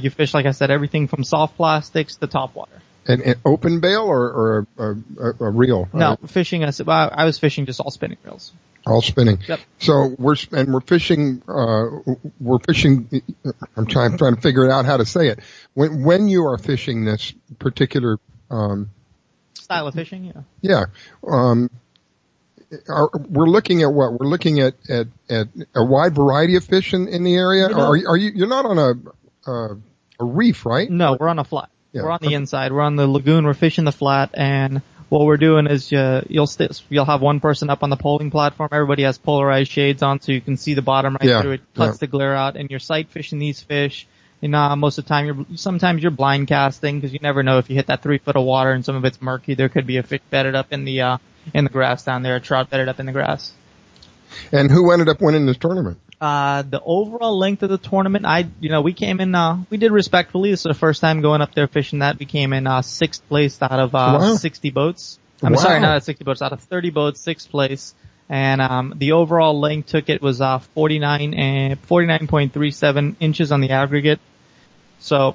you fish, like I said, everything from soft plastics to top water. An open bail or a reel? No, fishing, I was fishing just all spinning reels. All spinning. Yep. So we're fishing, I'm trying to figure out how to say it. When you are fishing this particular, style of fishing, yeah. Yeah. We're looking at what? We're looking at a wide variety of fish in the area? You're not on a reef, right? No, we're on a flat. Yeah. We're on the inside. We're on the lagoon. We're fishing the flat, and what we're doing is you'll have one person up on the poling platform. Everybody has polarized shades on, so you can see the bottom right through it. Cuts the glare out, and you're sight fishing these fish. Most of the time, sometimes you're blind casting because you never know if you hit that 3 foot of water and some of it's murky. There could be a fish bedded up in the grass down there, a trout bedded up in the grass. And who ended up winning this tournament? The overall length of the tournament, we came in, we did respectfully. This is the first time going up there fishing that. We came in, 6th place out of, 60 boats. I'm sorry, not out of 60 boats, out of 30 boats, 6th place. And, the overall length took it was, 49.37 inches on the aggregate. So,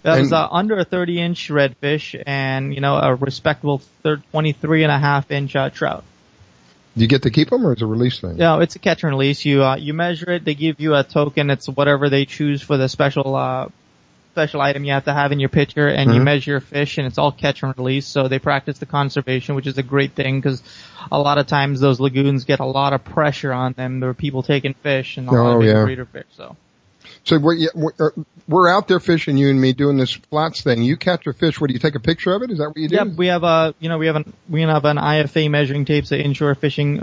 that was, under a 30 inch redfish and, a respectable 23.5 inch, trout. Do you get to keep them, or is it a release thing? No, it's a catch and release. You measure it. They give you a token. It's whatever they choose for the special item you have to have in your picture, and you measure your fish, and it's all catch and release. So they practice the conservation, which is a great thing because a lot of times those lagoons get a lot of pressure on them. There are people taking fish and a lot of big breeder fish. So we're out there fishing, you and me, doing this flats thing. You catch a fish. What do you take a picture of it? Is that what you do? Yep, we have an IFA measuring tape, so inshore fishing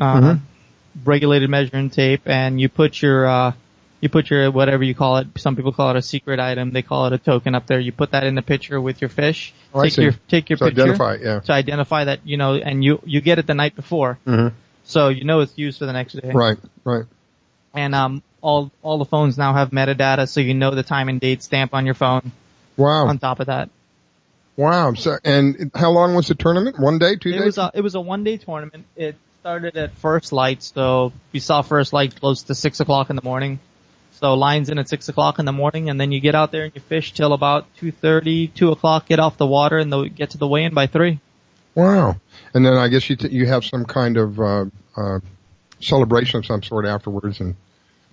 regulated measuring tape, and you put your whatever you call it. Some people call it a secret item. They call it a token up there. You put that in the picture with your fish. Take your picture to identify that and you get it the night before, so it's used for the next day. Right. And all the phones now have metadata, so you know the time and date stamp on your phone. Wow. On top of that. Wow. So, and how long was the tournament? 1 day, 2 days? It was a 1 day tournament. It started at first light, so we saw first light close to 6 o'clock in the morning. So lines in at 6 o'clock in the morning, and then you get out there and you fish till about 2:30, 2 o'clock, get off the water, and get to the weigh-in by 3. Wow. And then I guess you have some kind of, celebration of some sort afterwards. And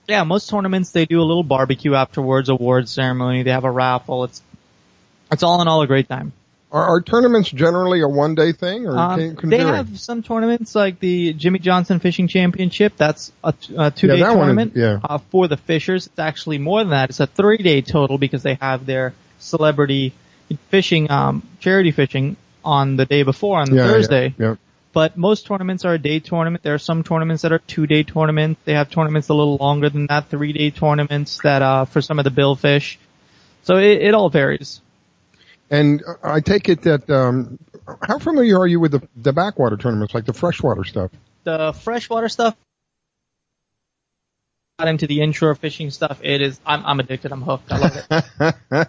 yeah, most tournaments they do a little barbecue afterwards, awards ceremony. They have a raffle. It's all in all a great time. Are tournaments generally a one-day thing, or can they vary? have some tournaments like the Jimmy Johnson Fishing Championship. That's a 2-day tournament for the fishers. It's actually more than that. It's a 3-day total because they have their celebrity fishing, charity fishing on the day before, on the Thursday. Yeah. But most tournaments are a day tournament. There are some tournaments that are 2-day tournaments. They have tournaments a little longer than that, 3-day tournaments that for some of the billfish. So it all varies. And I take it that how familiar are you with the backwater tournaments, like the freshwater stuff? The freshwater stuff, got into the inshore fishing stuff. I'm addicted. I'm hooked. I love it.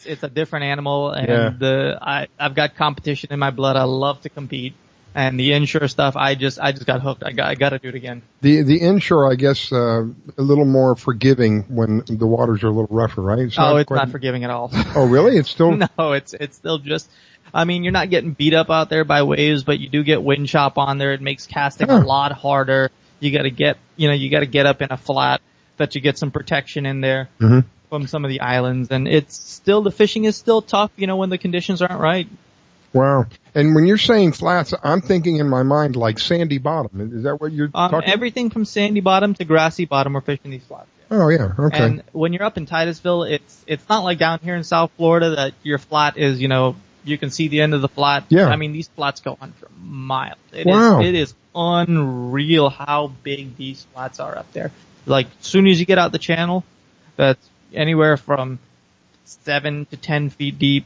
It's a different animal, and I've got competition in my blood. I love to compete. And the inshore stuff, I just got hooked. I got to do it again. The inshore, I guess, a little more forgiving when the waters are a little rougher, right? It's not forgiving at all. Oh, really? It's still no. It's still just. I mean, you're not getting beat up out there by waves, but you do get wind chop on there. It makes casting a lot harder. You got to get up in a flat that you get some protection in there from some of the islands, and the fishing is still tough. When the conditions aren't right. Wow. And when you're saying flats, I'm thinking in my mind like sandy bottom. Is that what you're talking about? Everything from sandy bottom to grassy bottom, we're fishing these flats. Oh, yeah. Okay. And when you're up in Titusville, it's not like down here in South Florida that your flat is, you can see the end of the flat. Yeah. I mean, these flats go on for miles. Wow. It is unreal how big these flats are up there. Like, as soon as you get out the channel, that's anywhere from 7 to 10 feet deep,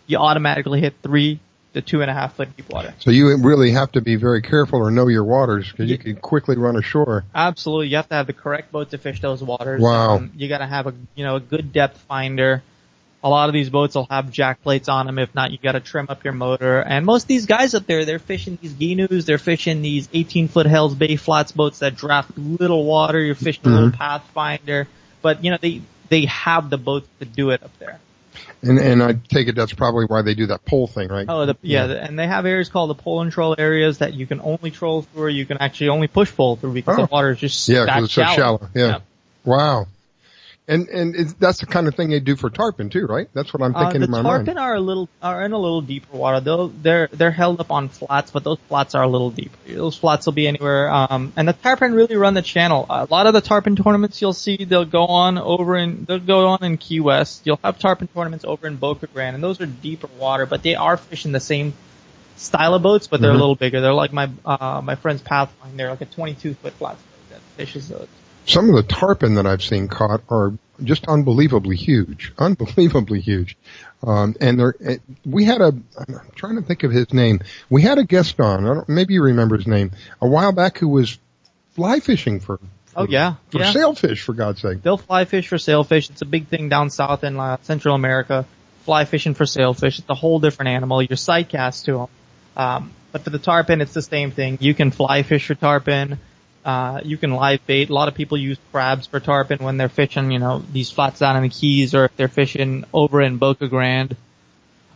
you automatically hit 3 to 2.5 foot deep water. So you really have to be very careful or know your waters because you can quickly run ashore. Absolutely. You have to have the correct boat to fish those waters. Wow. You got to have a good depth finder. A lot of these boats will have jack plates on them. If not, you got to trim up your motor. And most of these guys up there, they're fishing these Ginus. They're fishing these 18-foot Hell's Bay flats boats that draft little water. You're fishing a little Pathfinder. But, they have the boats to do it up there. And I take it that's probably why they do that pole thing, right? Oh, and they have areas called the pole and troll areas that you can only troll through, or you can actually only push pole through because the water is just because it's so shallow. Yeah. Wow. And that's the kind of thing they do for tarpon too, right? That's what I'm thinking in my mind. The tarpon are in a little deeper water. They're held up on flats, but those flats are a little deeper. Those flats will be anywhere. And the tarpon really run the channel. A lot of the tarpon tournaments you'll see, they'll go on in Key West. You'll have tarpon tournaments over in Boca Grande, and those are deeper water, but they are fishing the same style of boats, but they're a little bigger. They're like my friend's Pathfinder. They're like a 22-foot flat boat that fishes those. Some of the tarpon that I've seen caught are just unbelievably huge. And we had I'm trying to think of his name. We had a guest on, maybe you remember his name, a while back who was fly fishing for sailfish, for God's sake. They'll fly fish for sailfish. It's a big thing down south in Central America. Fly fishing for sailfish. It's a whole different animal. You're sight cast to them. But for the tarpon, it's the same thing. You can fly fish for tarpon. You can live bait. A lot of people use crabs for tarpon when they're fishing, these flats down in the Keys, or if they're fishing over in Boca Grande.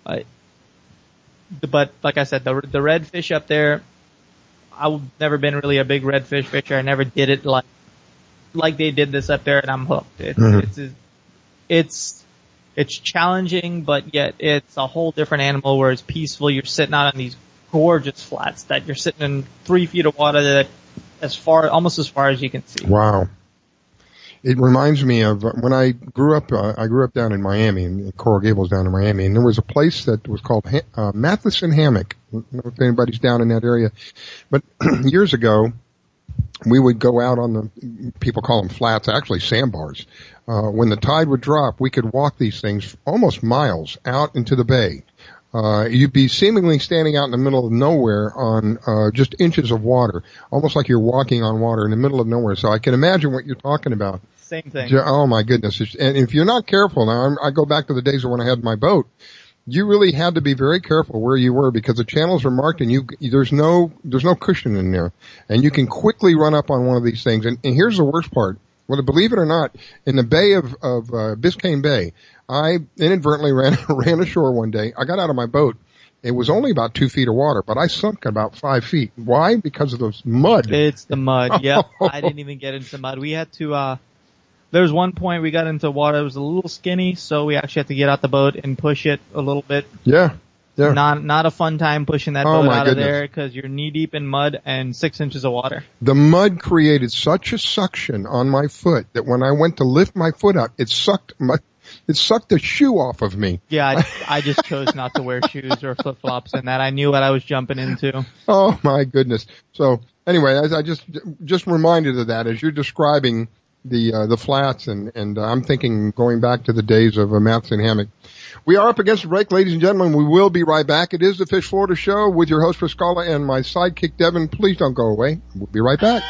But like I said, the redfish up there, I've never been really a big redfish fisher. I never did it like they did this up there, and I'm hooked. It's challenging, but yet it's a whole different animal where it's peaceful. You're sitting out on these gorgeous flats that you're sitting in 3 feet of water that almost as far as you can see. Wow. It reminds me of when I grew up down in Miami, in Coral Gables down in Miami, and there was a place that was called Matheson Hammock. I don't know if anybody's down in that area. But years ago, we would go out on the, people call them flats, actually sandbars. When the tide would drop, we could walk these things almost miles out into the bay. You'd be seemingly standing out in the middle of nowhere on just inches of water, almost like you're walking on water in the middle of nowhere. So I can imagine what you're talking about. Same thing. Oh my goodness! And if you're not careful, now I go back to the days when I had my boat. You really had to be very careful where you were because the channels are marked and there's no cushion in there, and you can quickly run up on one of these things. And here's the worst part. Well, believe it or not, in the bay of Biscayne Bay, I inadvertently ran ashore one day. I got out of my boat, It was only about 2 feet of water, but I sunk about 5 feet. Why? Because of the mud. It's the mud. Yep. I didn't even get into mud. We had to, there was one point we got into water. It was a little skinny, so we actually had to get out the boat and push it a little bit. Yeah. Yeah. Not a fun time pushing that boat out of there because you're knee deep in mud and 6 inches of water. The mud created such a suction on my foot that when I went to lift my foot up, it sucked the shoe off of me. Yeah, I just chose not to wear shoes or flip flops and that. I knew what I was jumping into. Oh my goodness. So anyway, I just reminded of that as you're describing the flats and I'm thinking going back to the days of a Matheson hammock. We are up against the break, ladies and gentlemen. We will be right back. It is the Fish Florida Show with your host, Priscilla, and my sidekick, Devin. Please don't go away. We'll be right back.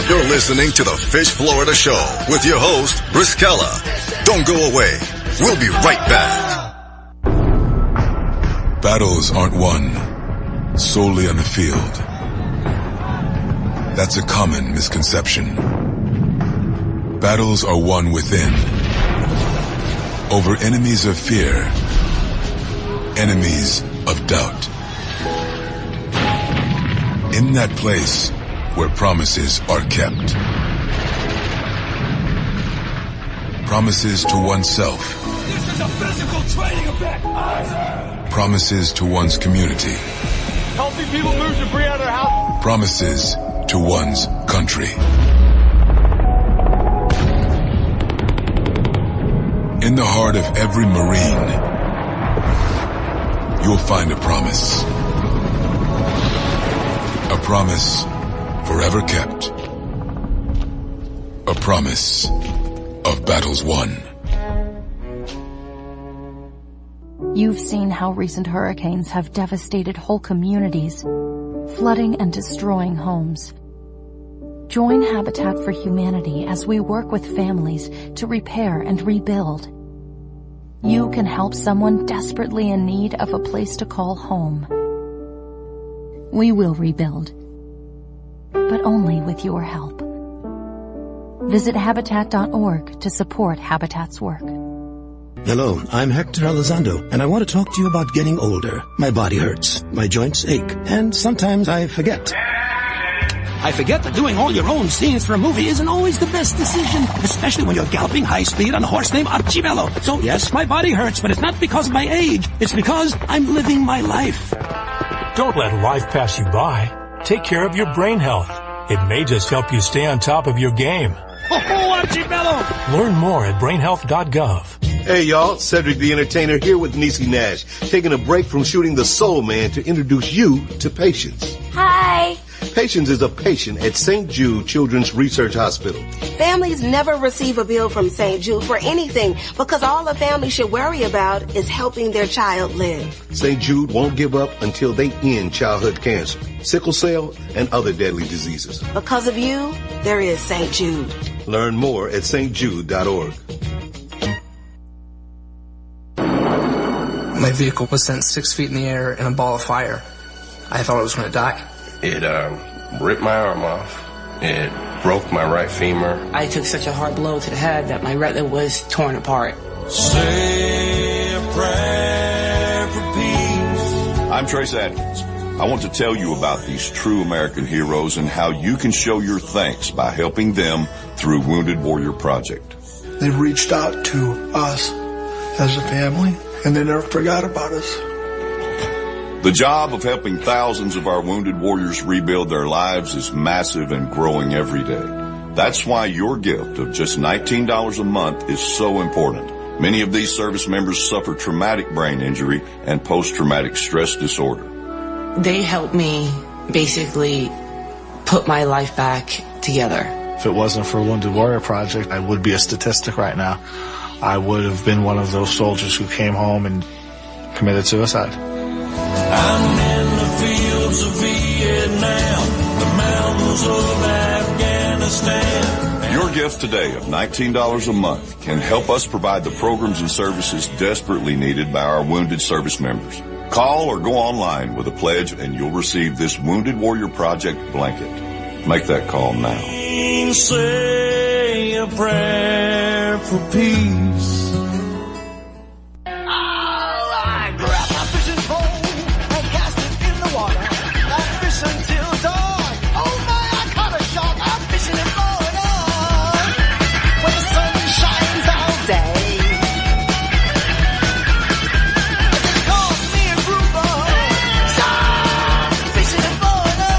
You're listening to the Fish Florida Show with your host, Priscilla. Don't go away. We'll be right back. Battles aren't won solely on the field. That's a common misconception. Battles are won within, over enemies of fear, enemies of doubt. In that place where promises are kept. Promises to oneself. This is a physical training event. Promises to one's community. Healthy people move debris out of their house. Promises to one's country. In the heart of every Marine, you'll find a promise. A promise forever kept. A promise of battles won. You've seen how recent hurricanes have devastated whole communities, flooding and destroying homes. Join Habitat for Humanity as we work with families to repair and rebuild. You can help someone desperately in need of a place to call home. We will rebuild, but only with your help. Visit Habitat.org to support Habitat's work. Hello, I'm Hector Elizondo, and I want to talk to you about getting older. My body hurts, my joints ache, and sometimes I forget. I forget that doing all your own scenes for a movie isn't always the best decision, especially when you're galloping high speed on a horse named Archibello. So yes, my body hurts, but it's not because of my age. It's because I'm living my life. Don't let life pass you by. Take care of your brain health. It may just help you stay on top of your game. Oh, Archibello! Learn more at brainhealth.gov. Hey y'all, Cedric the Entertainer here with Niecy Nash, taking a break from shooting The Soul Man to introduce you to Patience. Hi. Patience is a patient at St. Jude Children's Research Hospital. Families never receive a bill from St. Jude for anything because all a family should worry about is helping their child live. St. Jude won't give up until they end childhood cancer, sickle cell, and other deadly diseases. Because of you, there is St. Jude. Learn more at stjude.org. My vehicle was sent 6 feet in the air in a ball of fire. I thought I was going to die. It ripped my arm off. It broke my right femur. I took such a hard blow to the head that my retina was torn apart. Say a prayer for peace. I'm Trace Adkins. I want to tell you about these true American heroes and how you can show your thanks by helping them through Wounded Warrior Project. They've reached out to us as a family, and they never forgot about us. The job of helping thousands of our wounded warriors rebuild their lives is massive and growing every day. That's why your gift of just $19 a month is so important. Many of these service members suffer traumatic brain injury and post-traumatic stress disorder. They helped me basically put my life back together. If it wasn't for Wounded Warrior Project, I would be a statistic right now. I would have been one of those soldiers who came home and committed suicide. I'm in the fields of Vietnam, the mountains of Afghanistan. Your gift today of $19 a month can help us provide the programs and services desperately needed by our wounded service members. Call or go online with a pledge and you'll receive this Wounded Warrior Project blanket. Make that call now. rain, say a prayer for peace. I grabbed my fishing pole and cast it in the water. I fish until dawn. Oh my, I caught a shark. I'm fishing in Florida when the sun shines all day. They call me a grouper. So fishing in Florida.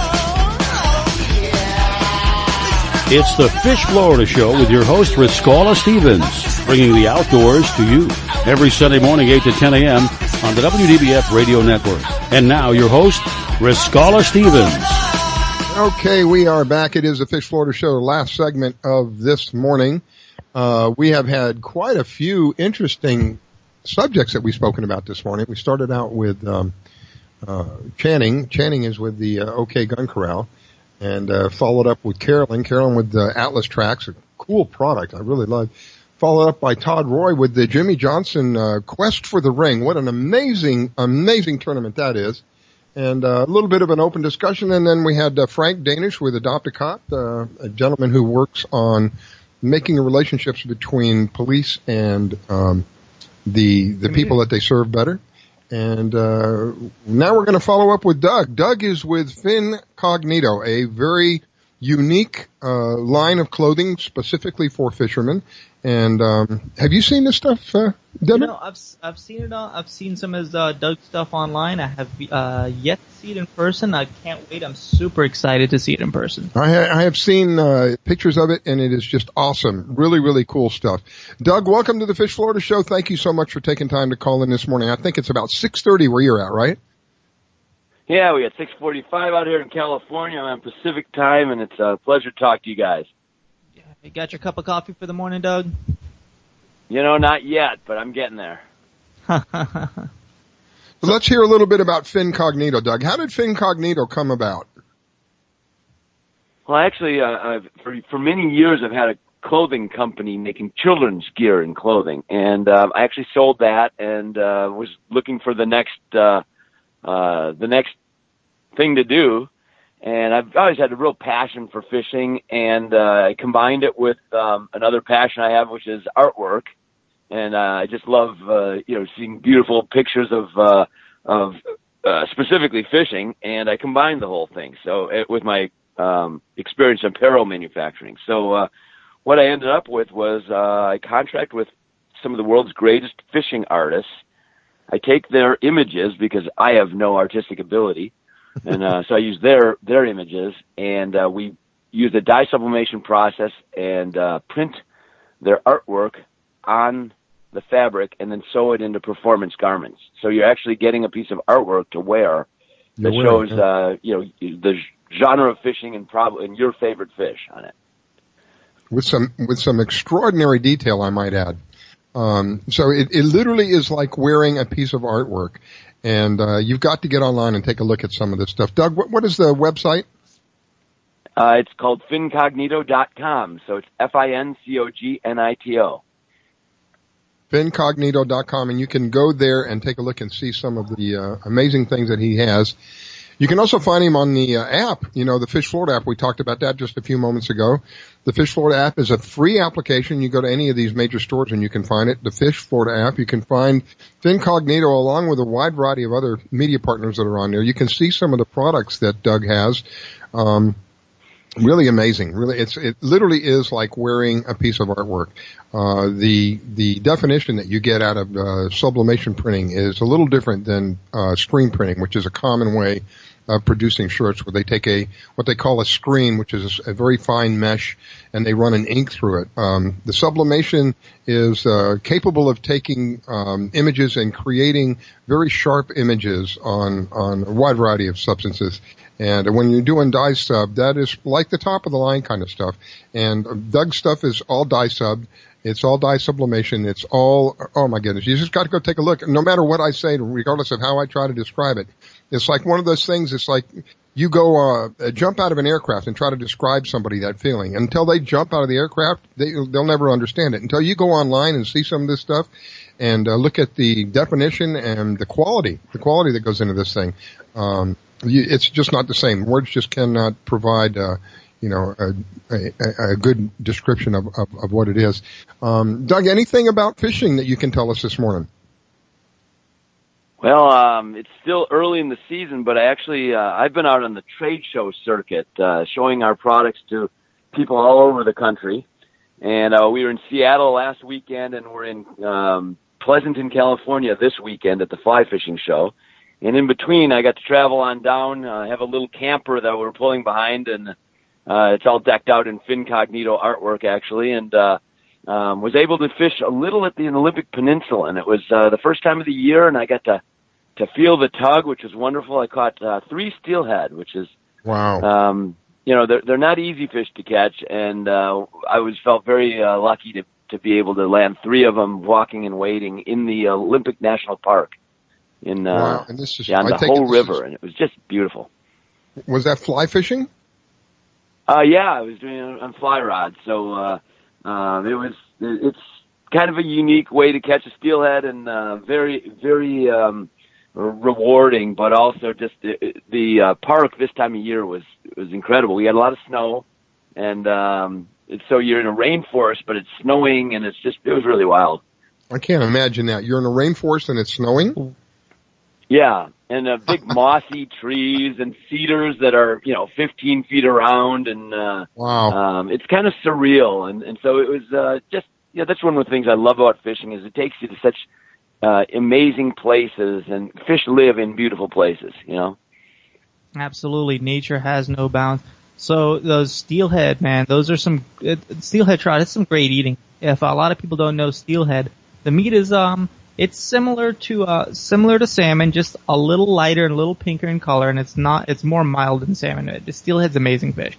Oh yeah. It's the Fish Florida Show with your host, Riscala Stevens, bringing the outdoors to you every Sunday morning, 8 to 10 a.m. on the WDBF radio network. And now your host, Riscala Stevens. Okay, we are back. It is the Fish Florida Show, last segment of this morning. We have had quite a few interesting subjects that we've spoken about this morning. We started out with Channing. Channing is with the OK Gun Corral, and followed up with Carolyn. Carolyn with the Atlas Tracks, a cool product I really love. Followed up by Todd Roy with the Jimmy Johnson Quest for the Ring. What an amazing, amazing tournament that is. And a little bit of an open discussion. And then we had Frank Danish with Adopt a Cop, a gentleman who works on making relationships between police and the people that they serve better. And now we're going to follow up with Doug. Doug is with Fincognito, a very unique line of clothing specifically for fishermen. And have you seen this stuff, Devin? You know, I've seen it all. I've seen some of Doug's stuff online. I have yet to see it in person. I can't wait. I'm super excited to see it in person. I have seen pictures of it, and it is just awesome. Really, really cool stuff. Doug, welcome to the Fish Florida Show. Thank you so much for taking time to call in this morning. I think it's about 6:30 where you're at, right? Yeah, we got 6:45 out here in California. I'm on Pacific time, and it's a pleasure to talk to you guys. You got your cup of coffee for the morning, Doug? You know, not yet, but I'm getting there. Let's hear a little bit about Fincognito, Doug. How did Fincognito come about? Well, actually, for many years I've had a clothing company making children's gear and clothing, and I actually sold that and was looking for the next thing to do. And I've always had a real passion for fishing, and I combined it with another passion I have, which is artwork. And I just love, seeing beautiful pictures of specifically fishing, and I combined the whole thing. So with my experience in apparel manufacturing. So what I ended up with was I contract with some of the world's greatest fishing artists. I take their images because I have no artistic ability. And so I use their images, and we use the dye sublimation process and print their artwork on the fabric and then sew it into performance garments. So you're actually getting a piece of artwork to wear that shows the genre of fishing and your favorite fish on it. With some extraordinary detail, I might add. So it literally is like wearing a piece of artwork. And you've got to get online and take a look at some of this stuff. Doug, what is the website? It's called Fincognito.com. So it's Fincognito. Fincognito.com, and you can go there and take a look and see some of the amazing things that he has. You can also find him on the app, the Fish Florida app. We talked about that just a few moments ago. The Fish Florida app is a free application. You go to any of these major stores and you can find it. The Fish Florida app. You can find Fincognito along with a wide variety of other media partners that are on there. You can see some of the products that Doug has. Really amazing. Really, it literally is like wearing a piece of artwork. The definition that you get out of sublimation printing is a little different than screen printing, which is a common way of producing shirts, where they take what they call a screen, which is a very fine mesh, and they run an ink through it. The sublimation is capable of taking images and creating very sharp images on a wide variety of substances. And when you're doing dye sub, that is like the top of the line kind of stuff. And Doug's stuff is all dye sub. It's all dye sublimation. It's all, oh my goodness, you just got to go take a look. No matter what I say, regardless of how I try to describe it, it's like one of those things. It's like you go jump out of an aircraft and try to describe somebody that feeling. Until they jump out of the aircraft, they'll never understand it. Until you go online and see some of this stuff and look at the definition and the quality that goes into this thing. It's just not the same. Words just cannot provide a good description of what it is. Doug, anything about fishing that you can tell us this morning? Well, it's still early in the season, but I've been out on the trade show circuit, showing our products to people all over the country. And we were in Seattle last weekend, and we're in Pleasanton, California this weekend at the fly fishing show. And in between, I got to travel on down, have a little camper that we're pulling behind, and it's all decked out in Fincognito artwork, actually, and was able to fish a little at the Olympic Peninsula. And it was the first time of the year, and I got to feel the tug, which was wonderful. I caught 3 steelhead, which is wow. They're not easy fish to catch, and I felt very lucky to be able to land 3 of them walking and wading in the Olympic National Park wow. And this is, on the whole river, and it was just beautiful. Was that fly fishing? Yeah, I was doing it on fly rod, so it's kind of a unique way to catch a steelhead, and very, very rewarding, but also just the park this time of year was incredible. We had a lot of snow, and so you're in a rainforest, but it's snowing, and it was really wild. I can't imagine that. You're in a rainforest and it's snowing? Yeah, and big mossy trees and cedars that are 15 feet around, and wow, it's kind of surreal, and so it was that's one of the things I love about fishing is it takes you to such amazing places, and fish live in beautiful places, Absolutely. Nature has no bounds. So those steelhead, man, those are steelhead trout. It's some great eating. If a lot of people don't know steelhead, the meat is, it's similar to salmon, just a little lighter and a little pinker in color, and it's more mild than salmon. The steelhead's amazing fish.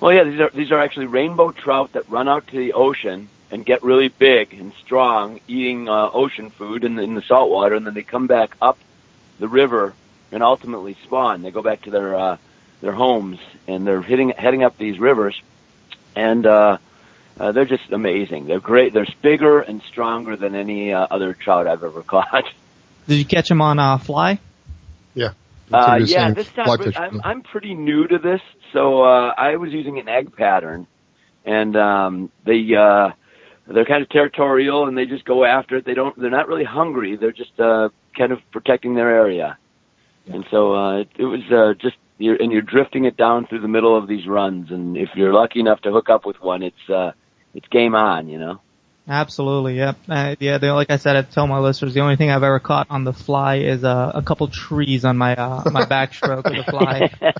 Well, yeah, these are actually rainbow trout that run out to the ocean and get really big and strong, eating ocean food in the salt water, and then they come back up the river and ultimately spawn. They go back to their homes, and they're heading up these rivers, and they're just amazing. They're great. They're bigger and stronger than any other trout I've ever caught. Did you catch them on fly? Yeah. Yeah, this time I'm pretty new to this, so I was using an egg pattern, and they're kind of territorial, and they just go after it. They're not really hungry. They're just kind of protecting their area. Yeah. And so it was you're drifting it down through the middle of these runs, and if you're lucky enough to hook up with one, it's game on, Absolutely, yep. Like I said, I tell my listeners, the only thing I've ever caught on the fly is a couple trees on my my backstroke of the fly.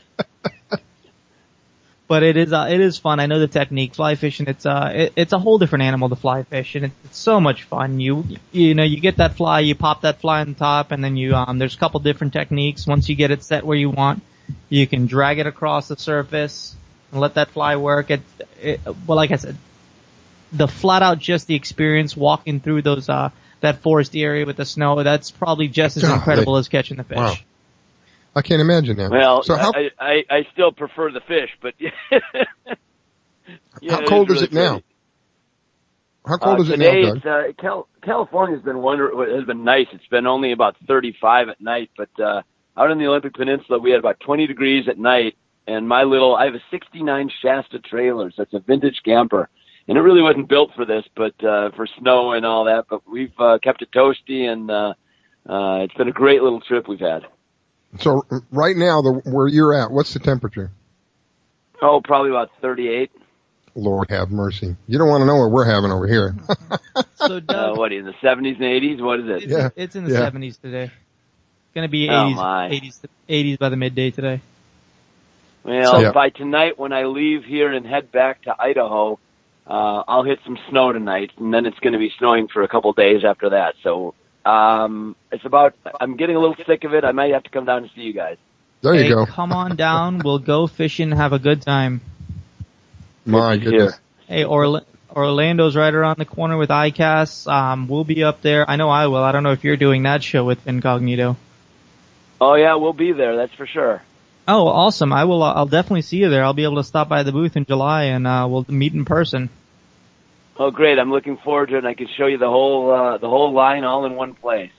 But it is fun. I know the technique. Fly fishing, it's a whole different animal to fly fish, and it's so much fun. You get that fly, you pop that fly on top, and then there's a couple different techniques. Once you get it set where you want, you can drag it across the surface and let that fly work. Well, like I said, the flat out just the experience walking through those that forest area with the snow, that's probably just as incredible as catching the fish. Wow. I can't imagine that. Well, so I still prefer the fish, but how cold is it now? How cold is it now, Doug? California's has been nice. It's been only about 35 at night, but out on the Olympic Peninsula we had about 20 degrees at night, and I have a 69 Shasta trailer, so it's a vintage camper. And it really wasn't built for this, but for snow and all that. But we've kept it toasty, and it's been a great little trip we've had. So right now, where you're at, what's the temperature? Oh, probably about 38. Lord have mercy. You don't want to know what we're having over here. So Doug, what, in the 70s and 80s? What is it? It's in the 70s today. It's going to be 80s by the midday today. Well, by tonight when I leave here and head back to Idaho, I'll hit some snow tonight, and then it's going to be snowing for a couple days after that. So I'm getting a little sick of it. I might have to come down and see you guys. There you go. Come on down. We'll go fishing and have a good time. My goodness. Hey, Orlando's right around the corner with ICAST. We'll be up there. I know I will. I don't know if you're doing that show with Incognito. Oh, yeah, we'll be there. That's for sure. Oh, awesome. I will. I'll definitely see you there. I'll be able to stop by the booth in July, and we'll meet in person. Oh, great. I'm looking forward to it, and I can show you the whole line all in one place.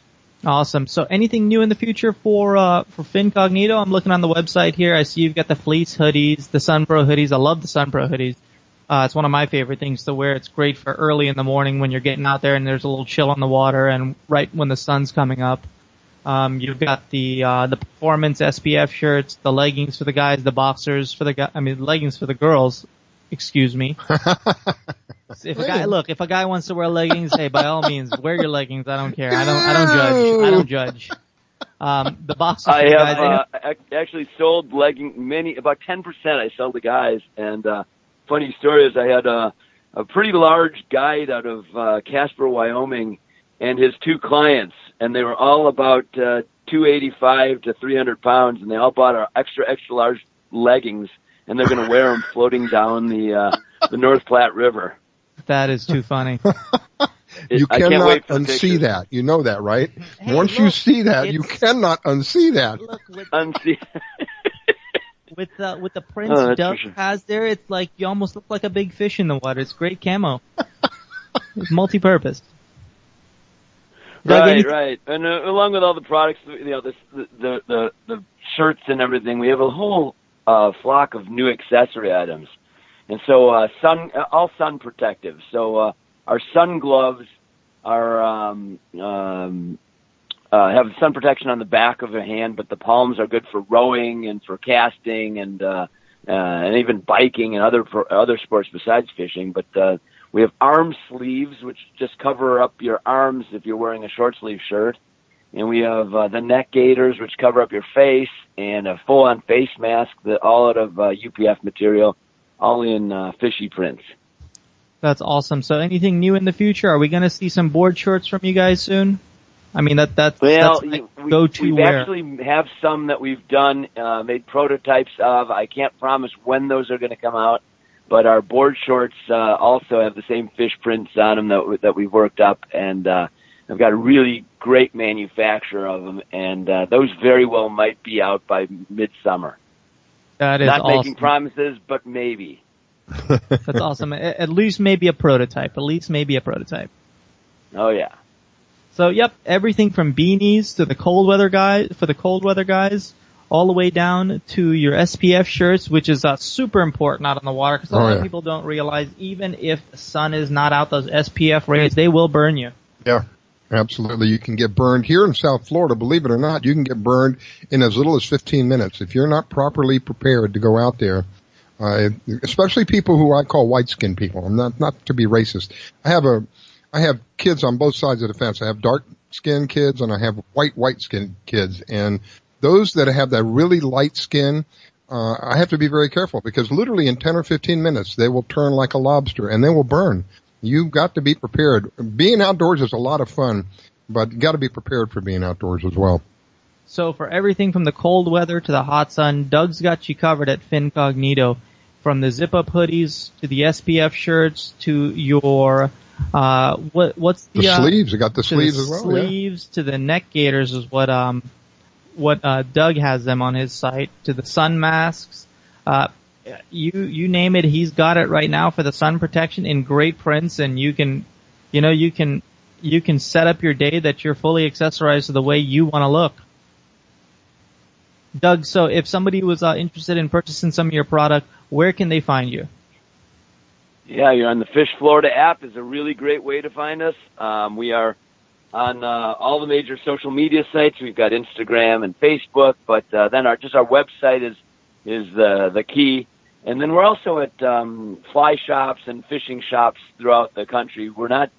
Awesome. So anything new in the future for Fincognito? I'm looking on the website here. I see you've got the fleece hoodies, the Sunpro hoodies. I love the Sunpro hoodies. It's one of my favorite things to wear. It's great for early in the morning when you're getting out there and there's a little chill on the water and right when the sun's coming up. You've got the performance SPF shirts, the leggings for the guys, the boxers for the leggings for the girls. Excuse me. If a guy wants to wear leggings, hey, by all means, wear your leggings. I don't care. I don't judge. The boxers for the guys. I have actually sold about 10% I sell to guys, and funny story is I had a pretty large guide out of Casper, Wyoming, and his 2 clients, and they were all about 285 to 300 pounds, and they all bought our extra large leggings, and they're going to wear them floating down the North Platte River. That is too funny. You cannot unsee that. You know that, right? Hey, Once you see that, you cannot unsee that. With the prints Doug has there, it's like you almost look like a big fish in the water. It's great camo. It's multi-purpose. Right. And along with all the products, the shirts and everything, we have a whole flock of new accessory items. And so all sun protective. So our sun gloves are have sun protection on the back of the hand, but the palms are good for rowing and for casting and even biking and other sports besides fishing. But we have arm sleeves, which just cover up your arms if you're wearing a short sleeve shirt. And we have the neck gaiters, which cover up your face, and a full-on face mask, all out of UPF material, all in fishy prints. That's awesome. So anything new in the future? Are we going to see some board shorts from you guys soon? I mean, that's go-to we actually have some that we've done, made prototypes of. I can't promise when those are going to come out, but our board shorts also have the same fish prints on them that we've worked up, and I've got a really great manufacturer of them, and those very well might be out by midsummer. That is not awesome. Making promises, but maybe. That's awesome. At least maybe a prototype. Oh yeah. So yep, everything from beanies to the cold weather guys, all the way down to your SPF shirts, which is super important out on the water because a lot of people don't realize even if the sun is not out, those SPF rays, they will burn you. Yeah. Absolutely. You can get burned here in South Florida. Believe it or not, you can get burned in as little as 15 minutes. If you're not properly prepared to go out there, especially people who I call white-skinned people. I'm not to be racist. I have kids on both sides of the fence. I have dark-skinned kids and I have white-skinned kids. And those that have that really light skin, I have to be very careful because literally in 10 or 15 minutes, they will turn like a lobster and they will burn. You've got to be prepared. Being outdoors is a lot of fun, but you got to be prepared for being outdoors as well. So for everything from the cold weather to the hot sun, Doug's got you covered at Fincognito. From the zip-up hoodies to the SPF shirts to your what's the sleeves? You got the sleeves as well. Sleeves to the neck gaiters is what Doug has them on his site. To the sun masks. You name it, he's got it right now for the sun protection in great prints, and you can set up your day that you're fully accessorized to the way you want to look. Doug, so if somebody was interested in purchasing some of your product, where can they find you? Yeah, you're on the Fish Florida app is a really great way to find us. We are on all the major social media sites. We've got Instagram and Facebook, but then our website is the key. And then we're also at fly shops and fishing shops throughout the country. We're not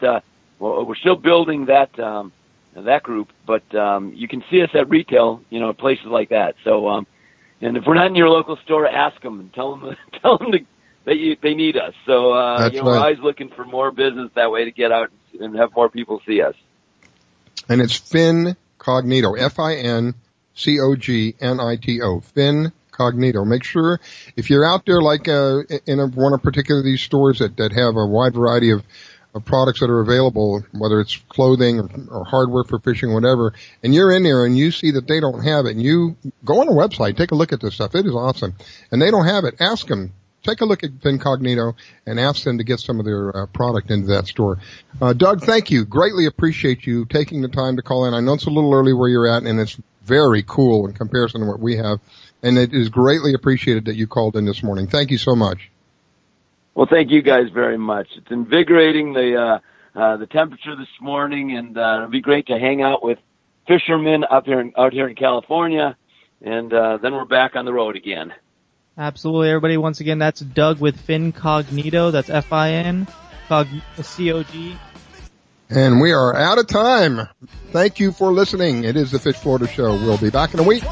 we're still building that group, but you can see us at retail, places like that. So and if we're not in your local store, ask them and tell them that they need us. So we're always looking for more business that way to get out and have more people see us. And it's Fincognito, Fincognito, Fincognito. Make sure if you're out there like in one of particular of these stores that have a wide variety of products that are available, whether it's clothing or hardware for fishing, whatever, and you're in there and you see that they don't have it, and you go on a website, take a look at this stuff. It is awesome. And they don't have it. Ask them. take a look at Fincognito and ask them to get some of their product into that store. Doug, thank you. Greatly appreciate you taking the time to call in. I know it's a little early where you're at, and it's very cool in comparison to what we have. And it is greatly appreciated that you called in this morning. Thank you so much. Well, thank you guys very much. It's invigorating, the temperature this morning, and it'll be great to hang out with fishermen out here in California, and then we're back on the road again. Absolutely, everybody. Once again, that's Doug with Fincognito. That's Fin, COG. And we are out of time. Thank you for listening. It is the Fish Florida Show. We'll be back in a week.